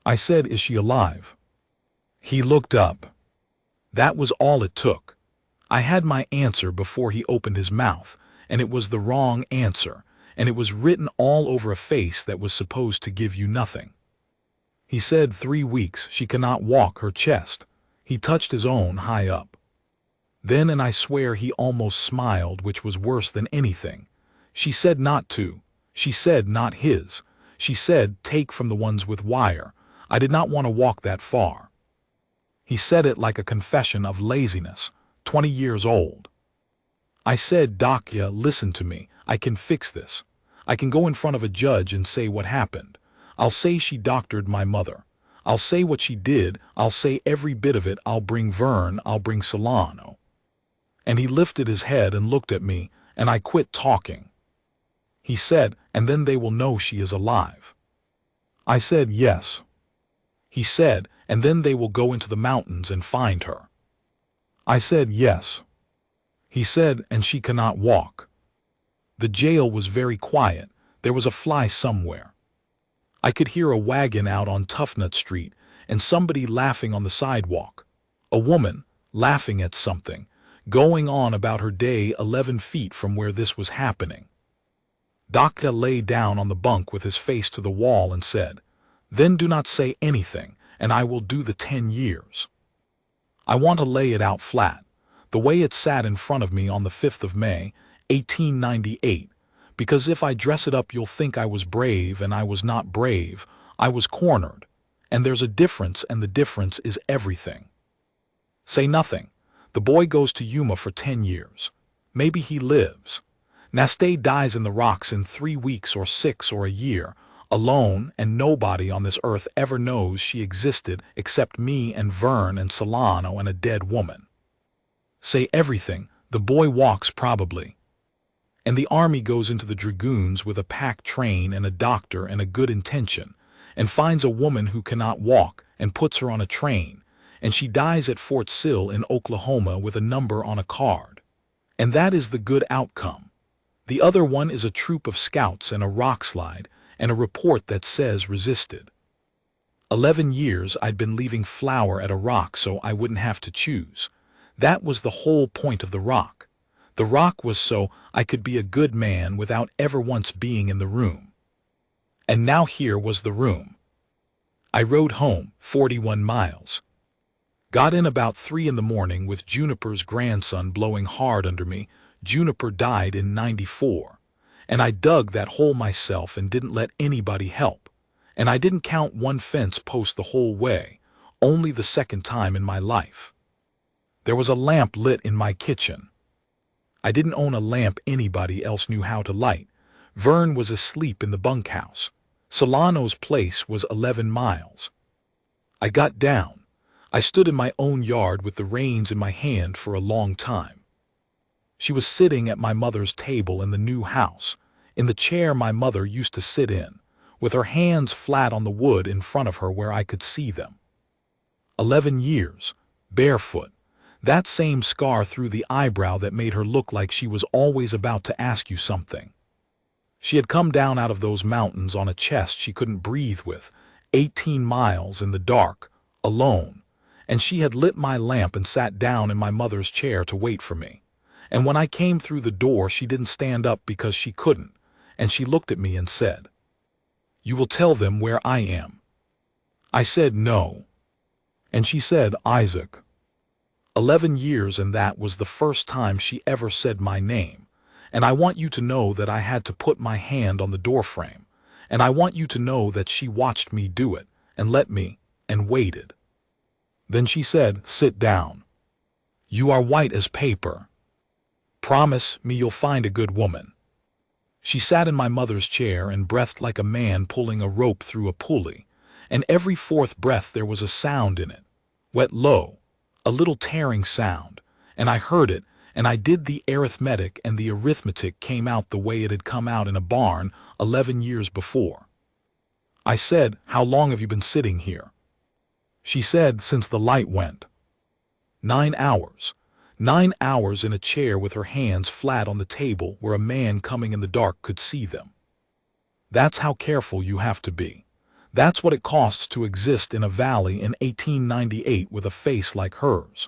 I said, "Is she alive?" He looked up. That was all it took. I had my answer before he opened his mouth, and it was the wrong answer, and it was written all over a face that was supposed to give you nothing. He said 3 weeks, she cannot walk her chest. He touched his own high up. Then, and I swear he almost smiled, which was worse than anything. She said not to. She said not his. She said take from the ones with wire. I did not want to walk that far. He said it like a confession of laziness, 20 years old. I said, "Docya, listen to me. I can fix this. I can go in front of a judge and say what happened. I'll say she doctored my mother. I'll say what she did. I'll say every bit of it. I'll bring Vern. I'll bring Solano." And he lifted his head and looked at me, and I quit talking. He said, "And then they will know she is alive." I said, "Yes." He said, "And then they will go into the mountains and find her." I said, "Yes." He said, "And she cannot walk." The jail was very quiet. There was a fly somewhere. I could hear a wagon out on Toughnut Street and somebody laughing on the sidewalk. A woman, laughing at something, going on about her day 11 feet from where this was happening. Doctor lay down on the bunk with his face to the wall and said, "Then do not say anything, and I will do the 10 years. I want to lay it out flat, the way it sat in front of me on the 5th of May, 1898, because if I dress it up you'll think I was brave, and I was not brave. I was cornered, and there's a difference, and the difference is everything. Say nothing. The boy goes to Yuma for 10 years. Maybe he lives. Nastay dies in the rocks in 3 weeks or 6 or a year, alone, and nobody on this earth ever knows she existed except me and Vern and Solano and a dead woman. Say everything. The boy walks probably. And the army goes into the dragoons with a packed train and a doctor and a good intention, and finds a woman who cannot walk and puts her on a train, and she dies at Fort Sill in Oklahoma with a number on a card. And that is the good outcome. The other one is a troop of scouts and a rock slide and a report that says resisted. 11 years I'd been leaving flour at a rock so I wouldn't have to choose. That was the whole point of the rock. The rock was so I could be a good man without ever once being in the room. And now here was the room. I rode home, 41 miles. Got in about 3 in the morning with Juniper's grandson blowing hard under me. Juniper died in 94. And I dug that hole myself and didn't let anybody help. And I didn't count one fence post the whole way, only the second time in my life. There was a lamp lit in my kitchen. I didn't own a lamp anybody else knew how to light. Vern was asleep in the bunkhouse. Solano's place was 11 miles. I got down. I stood in my own yard with the reins in my hand for a long time. She was sitting at my mother's table in the new house, in the chair my mother used to sit in, with her hands flat on the wood in front of her where I could see them. 11 years, barefoot, that same scar through the eyebrow that made her look like she was always about to ask you something. She had come down out of those mountains on a chest she couldn't breathe with, 18 miles in the dark, alone, and she had lit my lamp and sat down in my mother's chair to wait for me. And when I came through the door, she didn't stand up because she couldn't, and she looked at me and said, "You will tell them where I am." I said, "No." And she said, "Isaac." 11 years, and that was the first time she ever said my name. And I want you to know that I had to put my hand on the doorframe. And I want you to know that she watched me do it, and let me, and waited. Then she said, "Sit down. You are white as paper. Promise me you'll find a good woman." She sat in my mother's chair and breathed like a man pulling a rope through a pulley, and every fourth breath there was a sound in it, wet low, a little tearing sound, and I heard it, and I did the arithmetic, and the arithmetic came out the way it had come out in a barn 11 years before. I said, "How long have you been sitting here?" She said, "Since the light went." 9 hours. 9 hours in a chair with her hands flat on the table where a man coming in the dark could see them. That's how careful you have to be. That's what it costs to exist in a valley in 1898 with a face like hers.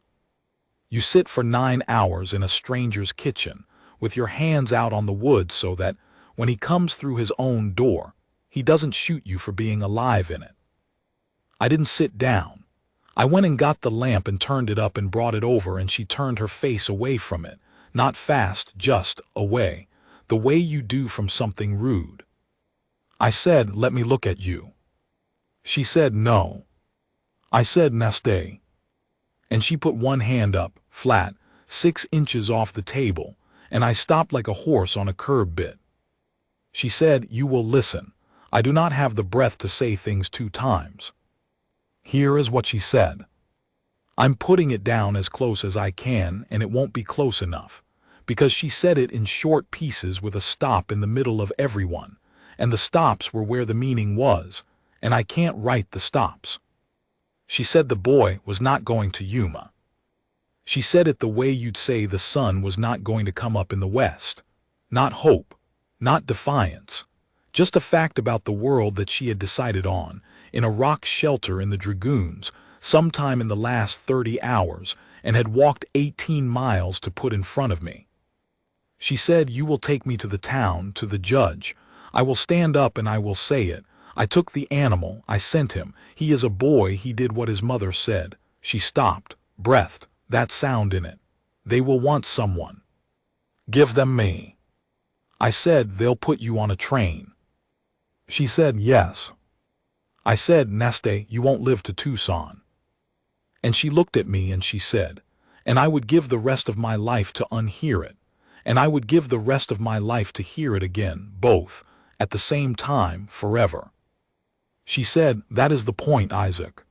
You sit for 9 hours in a stranger's kitchen with your hands out on the wood so that, when he comes through his own door, he doesn't shoot you for being alive in it. I didn't sit down. I went and got the lamp and turned it up and brought it over, and she turned her face away from it, not fast, just away, the way you do from something rude. I said, "Let me look at you." She said, "No." I said, "Nastay." And she put one hand up, flat, 6 inches off the table, and I stopped like a horse on a curb bit. She said, "You will listen. I do not have the breath to say things 2 times. Here is what she said. I'm putting it down as close as I can, and it won't be close enough, because she said it in short pieces with a stop in the middle of every one, and the stops were where the meaning was, and I can't write the stops. She said the boy was not going to Yuma. She said it the way you'd say the sun was not going to come up in the west. Not hope, not defiance, just a fact about the world that she had decided on, in a rock shelter in the Dragoons, sometime in the last 30 hours, and had walked 18 miles to put in front of me. She said, "You will take me to the town, to the judge. I will stand up and I will say it. I took the animal, I sent him. He is a boy, he did what his mother said." She stopped, breathed, that sound in it. "They will want someone. Give them me." I said, "They'll put you on a train." She said, "Yes." I said, "Nastay, you won't live to Tucson." And she looked at me and she said, "And I would give the rest of my life to unhear it. And I would give the rest of my life to hear it again, both, at the same time, forever." She said, "That is the point, Isaac."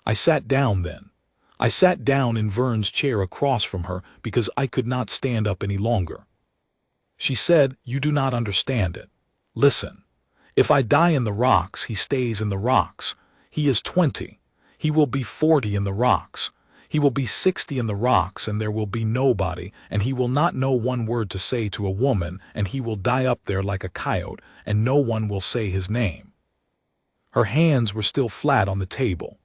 I sat down then. I sat down in Vern's chair across from her because I could not stand up any longer. She said, "You do not understand it. Listen. If I die in the rocks, he stays in the rocks. He is 20. He will be 40 in the rocks. He will be 60 in the rocks, and there will be nobody, and he will not know one word to say to a woman, and he will die up there like a coyote, and no one will say his name." Her hands were still flat on the table.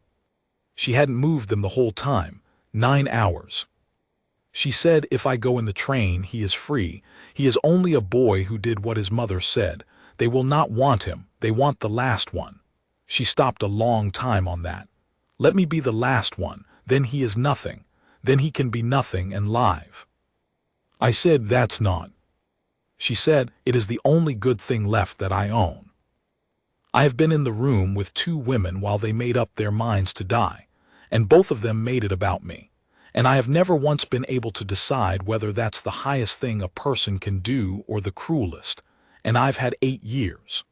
She hadn't moved them the whole time, 9 hours. She said, "If I go in the train, he is free. He is only a boy who did what his mother said. They will not want him, they want the last one." She stopped a long time on that. "Let me be the last one, then he is nothing. Then he can be nothing and live." I said, "That's not." She said, "It is the only good thing left that I own. I have been in the room with 2 women while they made up their minds to die, and both of them made it about me. And I have never once been able to decide whether that's the highest thing a person can do or the cruelest. And I've had 8 years.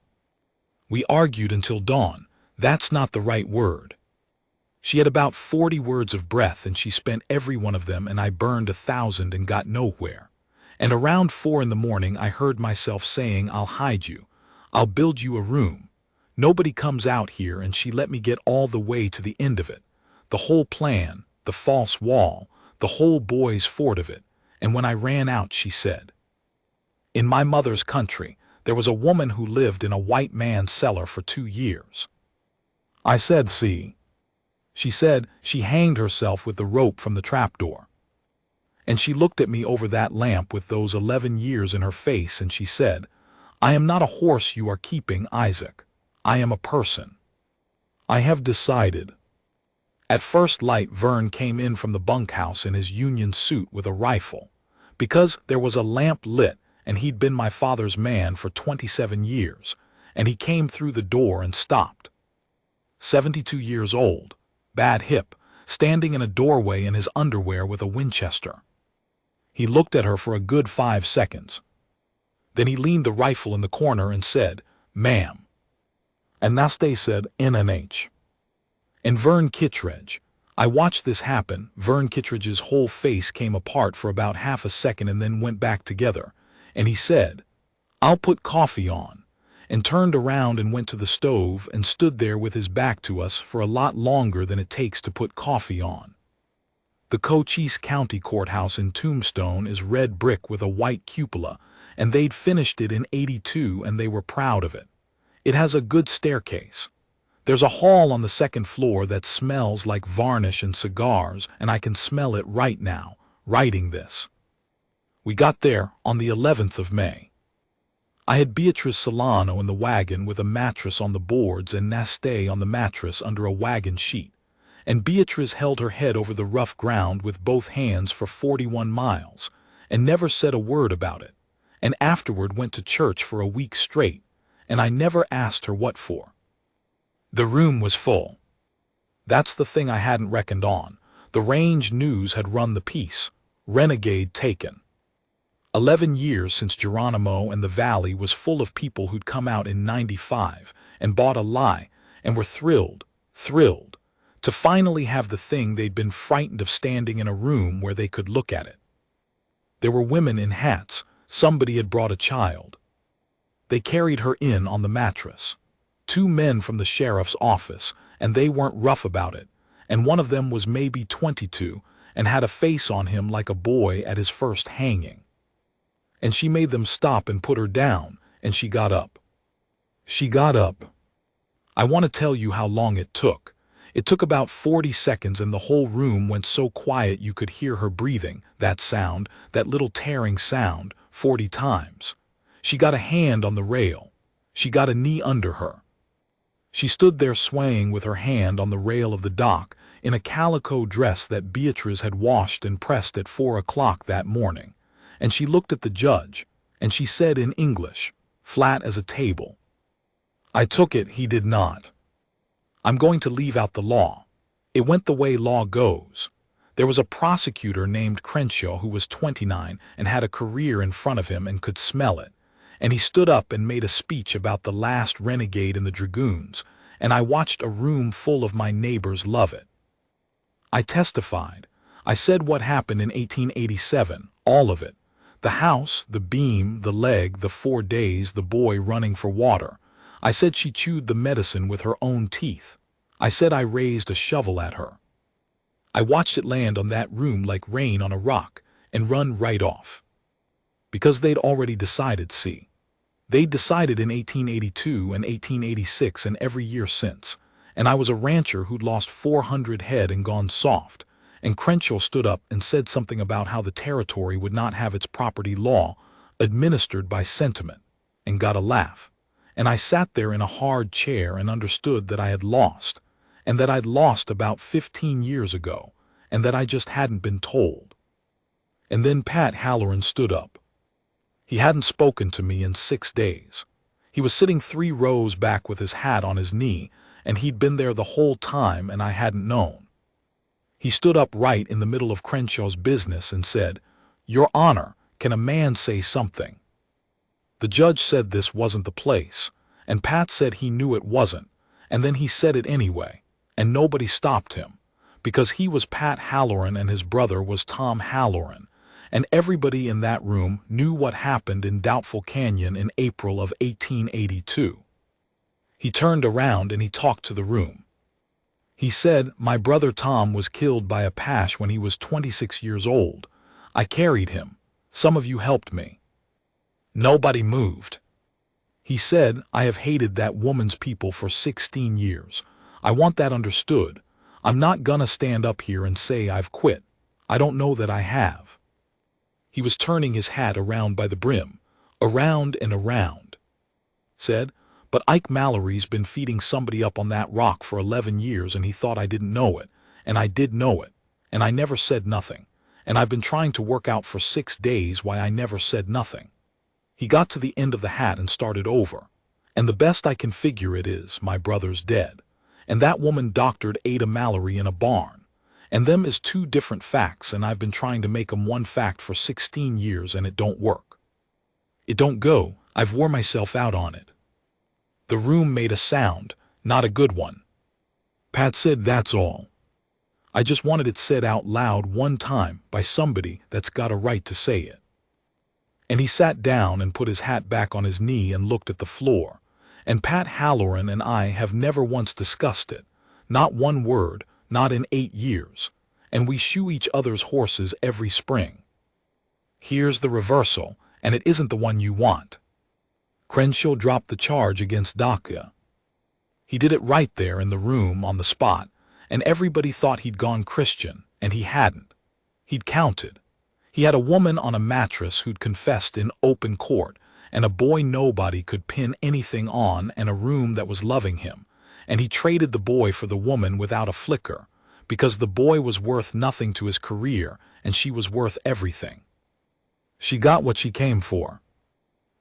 We argued until dawn. That's not the right word. She had about 40 words of breath, and she spent every one of them, and I burned 1,000 and got nowhere. And around 4 in the morning I heard myself saying, "I'll hide you. I'll build you a room. Nobody comes out here," and she let me get all the way to the end of it. The whole plan, the false wall, the whole boy's fort of it. And when I ran out, she said, "In my mother's country, there was a woman who lived in a white man's cellar for 2 years. I said, "See." She said, "She hanged herself with the rope from the trapdoor." And she looked at me over that lamp with those 11 years in her face, and she said, "I am not a horse you are keeping, Isaac. I am a person. I have decided." At first light, Vern came in from the bunkhouse in his union suit with a rifle, because there was a lamp lit and he'd been my father's man for 27 years, and he came through the door and stopped. 72 years old, bad hip, standing in a doorway in his underwear with a Winchester. He looked at her for a good 5 seconds. Then he leaned the rifle in the corner and said, "Ma'am." And Nastay said, "NNH." And Vern Kittredge. I watched this happen. Vern Kittredge's whole face came apart for about half a second and then went back together. And he said, "I'll put coffee on," and turned around and went to the stove and stood there with his back to us for a lot longer than it takes to put coffee on. The Cochise County Courthouse in Tombstone is red brick with a white cupola, and they'd finished it in '82 and they were proud of it. It has a good staircase. There's a hall on the second floor that smells like varnish and cigars, and I can smell it right now, writing this. We got there on the 11th of May. I had Beatrice Solano in the wagon with a mattress on the boards and Nastay on the mattress under a wagon sheet, and Beatrice held her head over the rough ground with both hands for 41 miles, and never said a word about it, and afterward went to church for a week straight, and I never asked her what for. The room was full. That's the thing I hadn't reckoned on. The Range News had run the piece, "Renegade Taken." 11 years since Geronimo, and the valley was full of people who'd come out in '95 and bought a lie and were thrilled to finally have the thing they'd been frightened of standing in a room where they could look at it. There were women in hats. Somebody had brought a child. They carried her in on the mattress. 2 men from the sheriff's office, and they weren't rough about it, and one of them was maybe 22 and had a face on him like a boy at his first hanging. And she made them stop and put her down, and she got up. She got up. I want to tell you how long it took. It took about 40 seconds, and the whole room went so quiet you could hear her breathing, that sound, that little tearing sound, 40 times. She got a hand on the rail. She got a knee under her. She stood there swaying with her hand on the rail of the dock in a calico dress that Beatrice had washed and pressed at 4 o'clock that morning, and she looked at the judge, and she said in English, flat as a table. I took it he did not. I'm going to leave out the law. It went the way law goes. There was a prosecutor named Crenshaw who was 29 and had a career in front of him and could smell it. And he stood up and made a speech about the last renegade in the Dragoons, and I watched a room full of my neighbors love it. I testified. I said what happened in 1887, all of it. The house, the beam, the leg, the 4 days, the boy running for water. I said she chewed the medicine with her own teeth. I said I raised a shovel at her. I watched it land on that room like rain on a rock and run right off. Because they'd already decided, see. They'd decided in 1882 and 1886 and every year since, and I was a rancher who'd lost 400 head and gone soft, and Crenshaw stood up and said something about how the territory would not have its property law administered by sentiment, and got a laugh, and I sat there in a hard chair and understood that I had lost, and that I'd lost about 15 years ago, and that I just hadn't been told. And then Pat Halloran stood up. He hadn't spoken to me in 6 days. He was sitting 3 rows back with his hat on his knee, and he'd been there the whole time and I hadn't known. He stood up right in the middle of Crenshaw's business and said, "Your Honor, can a man say something?" The judge said this wasn't the place, and Pat said he knew it wasn't, and then he said it anyway, and nobody stopped him, because he was Pat Halloran and his brother was Tom Halloran, and everybody in that room knew what happened in Doubtful Canyon in April of 1882. He turned around and he talked to the room. He said, "My brother Tom was killed by Apache when he was 26 years old. I carried him. Some of you helped me." Nobody moved. He said, "I have hated that woman's people for 16 years. I want that understood. I'm not gonna stand up here and say I've quit. I don't know that I have." He was turning his hat around by the brim, around and around. Said, "But Ike Mallory's been feeding somebody up on that rock for 11 years and he thought I didn't know it, and I did know it, and I never said nothing, and I've been trying to work out for 6 days why I never said nothing." He got to the end of the hat and started over. "And the best I can figure it is, my brother's dead. And that woman doctored Ada Mallory in a barn. And them is 2 different facts, and I've been trying to make 'em one fact for 16 years and it don't work. It don't go, I've wore myself out on it." The room made a sound, not a good one. Pat said, "That's all. I just wanted it said out loud one time by somebody that's got a right to say it." And he sat down and put his hat back on his knee and looked at the floor. And Pat Halloran and I have never once discussed it, not one word, not in 8 years, and we shoe each other's horses every spring. Here's the reversal, and it isn't the one you want. Crenshaw dropped the charge against Dacia. He did it right there in the room on the spot, and everybody thought he'd gone Christian, and he hadn't. He'd counted. He had a woman on a mattress who'd confessed in open court, and a boy nobody could pin anything on, and a room that was loving him, and he traded the boy for the woman without a flicker, because the boy was worth nothing to his career, and she was worth everything. She got what she came for.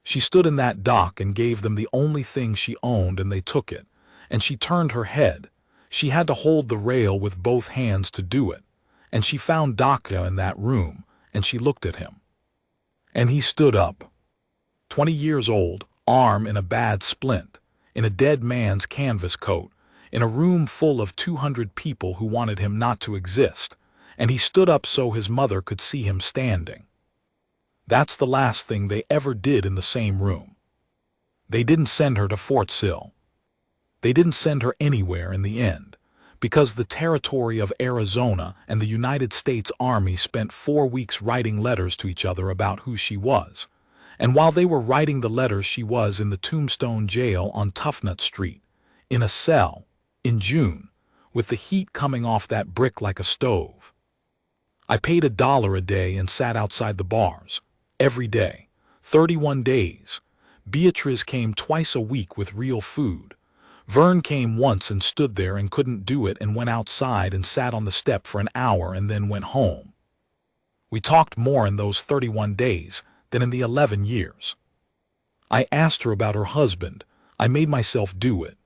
She stood in that dock and gave them the only thing she owned, and they took it, and she turned her head. She had to hold the rail with both hands to do it, and she found Dacia in that room, and she looked at him. And he stood up. 20 years old, arm in a bad splint, in a dead man's canvas coat, in a room full of 200 people who wanted him not to exist, and he stood up so his mother could see him standing. That's the last thing they ever did in the same room. They didn't send her to Fort Sill. They didn't send her anywhere in the end, because the territory of Arizona and the United States Army spent 4 weeks writing letters to each other about who she was. And while they were writing the letters, she was in the Tombstone Jail on Toughnut Street, in a cell, in June, with the heat coming off that brick like a stove. I paid $1 a day and sat outside the bars, every day, 31 days. Beatriz came twice a week with real food. Vern came once and stood there and couldn't do it and went outside and sat on the step for an hour and then went home. We talked more in those 31 days than in the 11 years. I asked her about her husband. I made myself do it.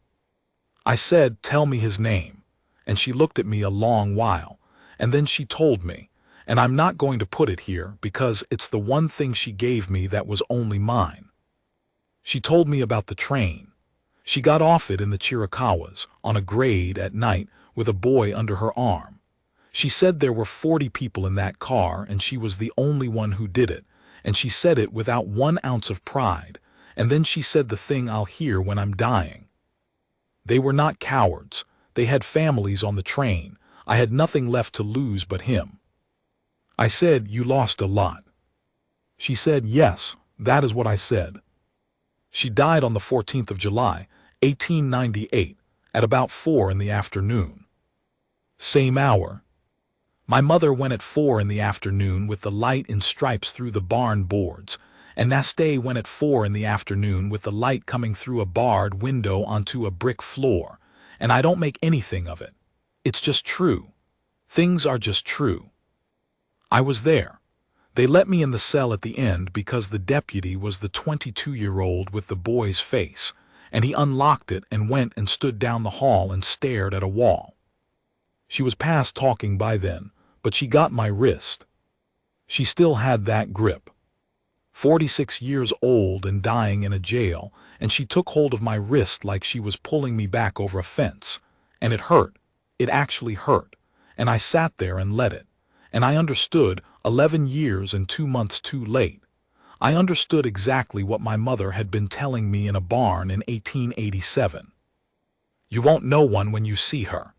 I said, "Tell me his name," and she looked at me a long while, and then she told me, and I'm not going to put it here because it's the one thing she gave me that was only mine. She told me about the train. She got off it in the Chiricahuas, on a grade at night, with a boy under her arm. She said there were 40 people in that car, and she was the only one who did it, and she said it without 1 ounce of pride, and then she said the thing I'll hear when I'm dying. They were not cowards. They had families on the train. I had nothing left to lose but him. I said, "You lost a lot." She said, "Yes, that is what I said." She died on the 14th of July, 1898, at about 4 in the afternoon. Same hour. My mother went at 4 in the afternoon with the light in stripes through the barn boards, and Nastay went at 4 in the afternoon with the light coming through a barred window onto a brick floor, and I don't make anything of it. It's just true. Things are just true. I was there. They let me in the cell at the end because the deputy was the 22-year-old with the boy's face, and he unlocked it and went and stood down the hall and stared at a wall. She was past talking by then, but she got my wrist. She still had that grip. 46 years old and dying in a jail, and she took hold of my wrist like she was pulling me back over a fence, and it hurt. It actually hurt, and I sat there and let it. And I understood, 11 years and 2 months too late. I understood exactly what my mother had been telling me in a barn in 1887. You won't know one when you see her.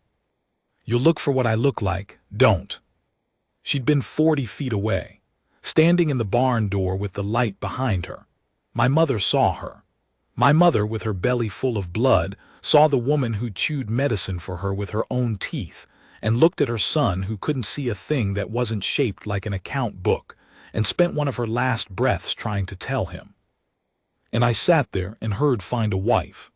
You'll look for what I look like, don't. She'd been 40 feet away, standing in the barn door with the light behind her. My mother saw her. My mother, with her belly full of blood, saw the woman who chewed medicine for her with her own teeth, and looked at her son who couldn't see a thing that wasn't shaped like an account book, and spent one of her last breaths trying to tell him. And I sat there and heard "find a wife."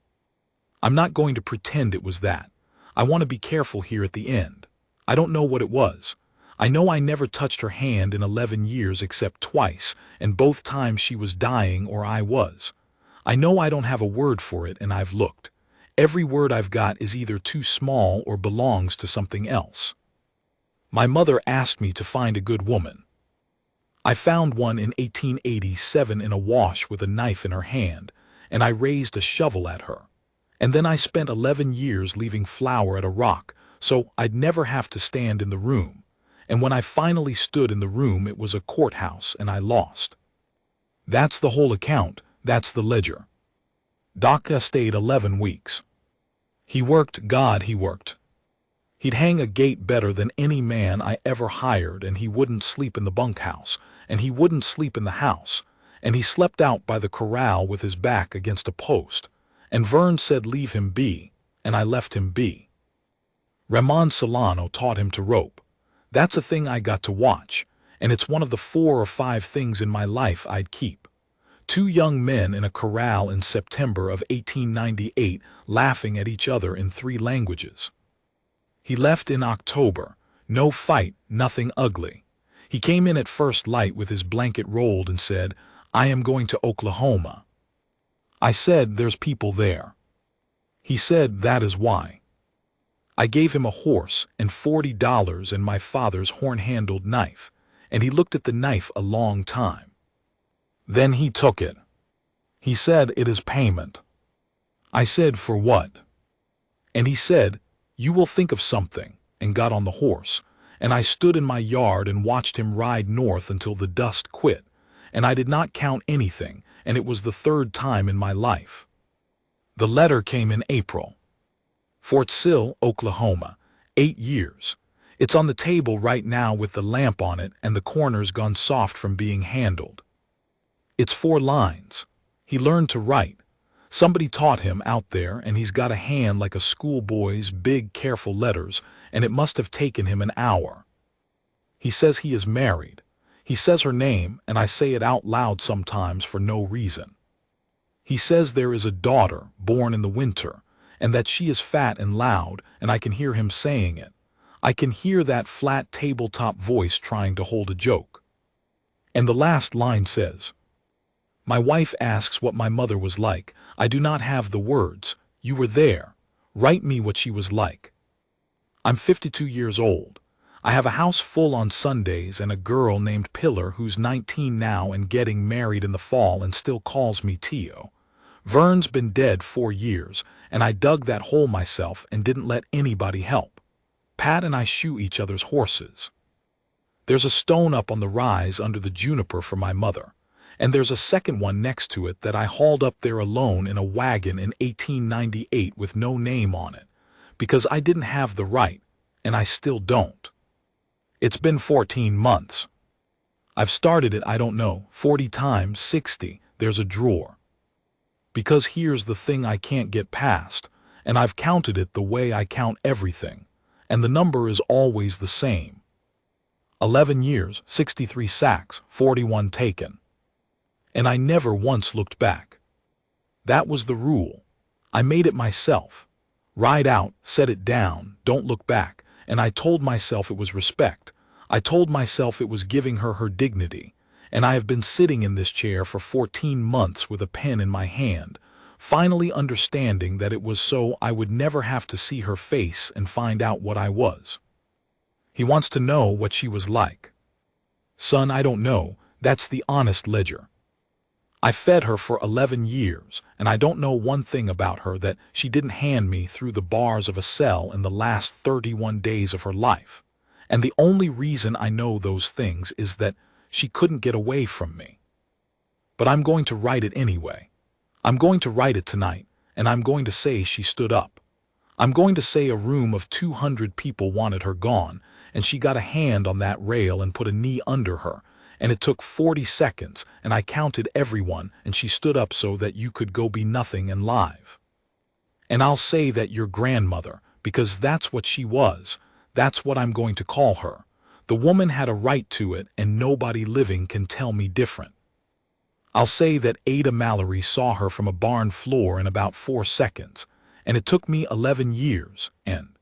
I'm not going to pretend it was that. I want to be careful here at the end. I don't know what it was. I know I never touched her hand in 11 years except twice, and both times she was dying or I was. I know I don't have a word for it, and I've looked. Every word I've got is either too small or belongs to something else. My mother asked me to find a good woman. I found one in 1887 in a wash with a knife in her hand, and I raised a shovel at her. And then I spent 11 years leaving flour at a rock, so I'd never have to stand in the room. And when I finally stood in the room, it was a courthouse, and I lost. That's the whole account. That's the ledger. Daka stayed 11 weeks. He worked, God, he worked. He'd hang a gate better than any man I ever hired, and he wouldn't sleep in the bunkhouse, and he wouldn't sleep in the house, and he slept out by the corral with his back against a post. And Vern said leave him be, and I left him be. Ramon Solano taught him to rope. That's a thing I got to watch, and it's one of the 4 or 5 things in my life I'd keep. 2 young men in a corral in September of 1898 laughing at each other in 3 languages. He left in October. No fight, nothing ugly. He came in at first light with his blanket rolled and said, "I am going to Oklahoma." I said, "There's people there." He said, "That is why." I gave him a horse and $40 and my father's horn-handled knife, and he looked at the knife a long time. Then he took it. He said, "It is payment." I said, "For what?" And he said, "You will think of something," and got on the horse, and I stood in my yard and watched him ride north until the dust quit, and I did not count anything, and it was the 3rd time in my life. The letter came in April. Fort Sill, Oklahoma, 8 years. It's on the table right now with the lamp on it and the corners gone soft from being handled. It's 4 lines. He learned to write. Somebody taught him out there, and he's got a hand like a schoolboy's, big, careful letters, and it must have taken him an hour. He says he is married. He says her name, and I say it out loud sometimes for no reason. He says there is a daughter born in the winter, and that she is fat and loud, and I can hear him saying it. I can hear that flat tabletop voice trying to hold a joke. And the last line says, "My wife asks what my mother was like. I do not have the words. You were there. Write me what she was like." I'm 52 years old. I have a house full on Sundays and a girl named Pillar who's 19 now and getting married in the fall and still calls me Tio. Vern's been dead 4 years, and I dug that hole myself and didn't let anybody help. Pat and I shoe each other's horses. There's a stone up on the rise under the juniper for my mother, and there's a second one next to it that I hauled up there alone in a wagon in 1898 with no name on it, because I didn't have the right, and I still don't. It's been 14 months. I've started it, I don't know, 40 times, 60, there's a drawer. Because here's the thing I can't get past, and I've counted it the way I count everything, and the number is always the same. 11 years, 63 sacks, 41 taken. And I never once looked back. That was the rule. I made it myself. Ride out, set it down, don't look back, and I told myself it was respect. I told myself it was giving her her dignity, and I have been sitting in this chair for 14 months with a pen in my hand, finally understanding that it was so I would never have to see her face and find out what I was. He wants to know what she was like. Son, I don't know, that's the honest ledger. I fed her for 11 years, and I don't know one thing about her that she didn't hand me through the bars of a cell in the last 31 days of her life. And the only reason I know those things is that she couldn't get away from me. But I'm going to write it anyway. I'm going to write it tonight, and I'm going to say she stood up. I'm going to say a room of 200 people wanted her gone, and she got a hand on that rail and put a knee under her, and it took 40 seconds, and I counted everyone, and she stood up so that you could go be nothing and live. And I'll say that your grandmother, because that's what she was, that's what I'm going to call her, The woman had a right to it, and nobody living can tell me different. I'll say that Ada Mallory saw her from a barn floor in about 4 seconds, and it took me 11 years, and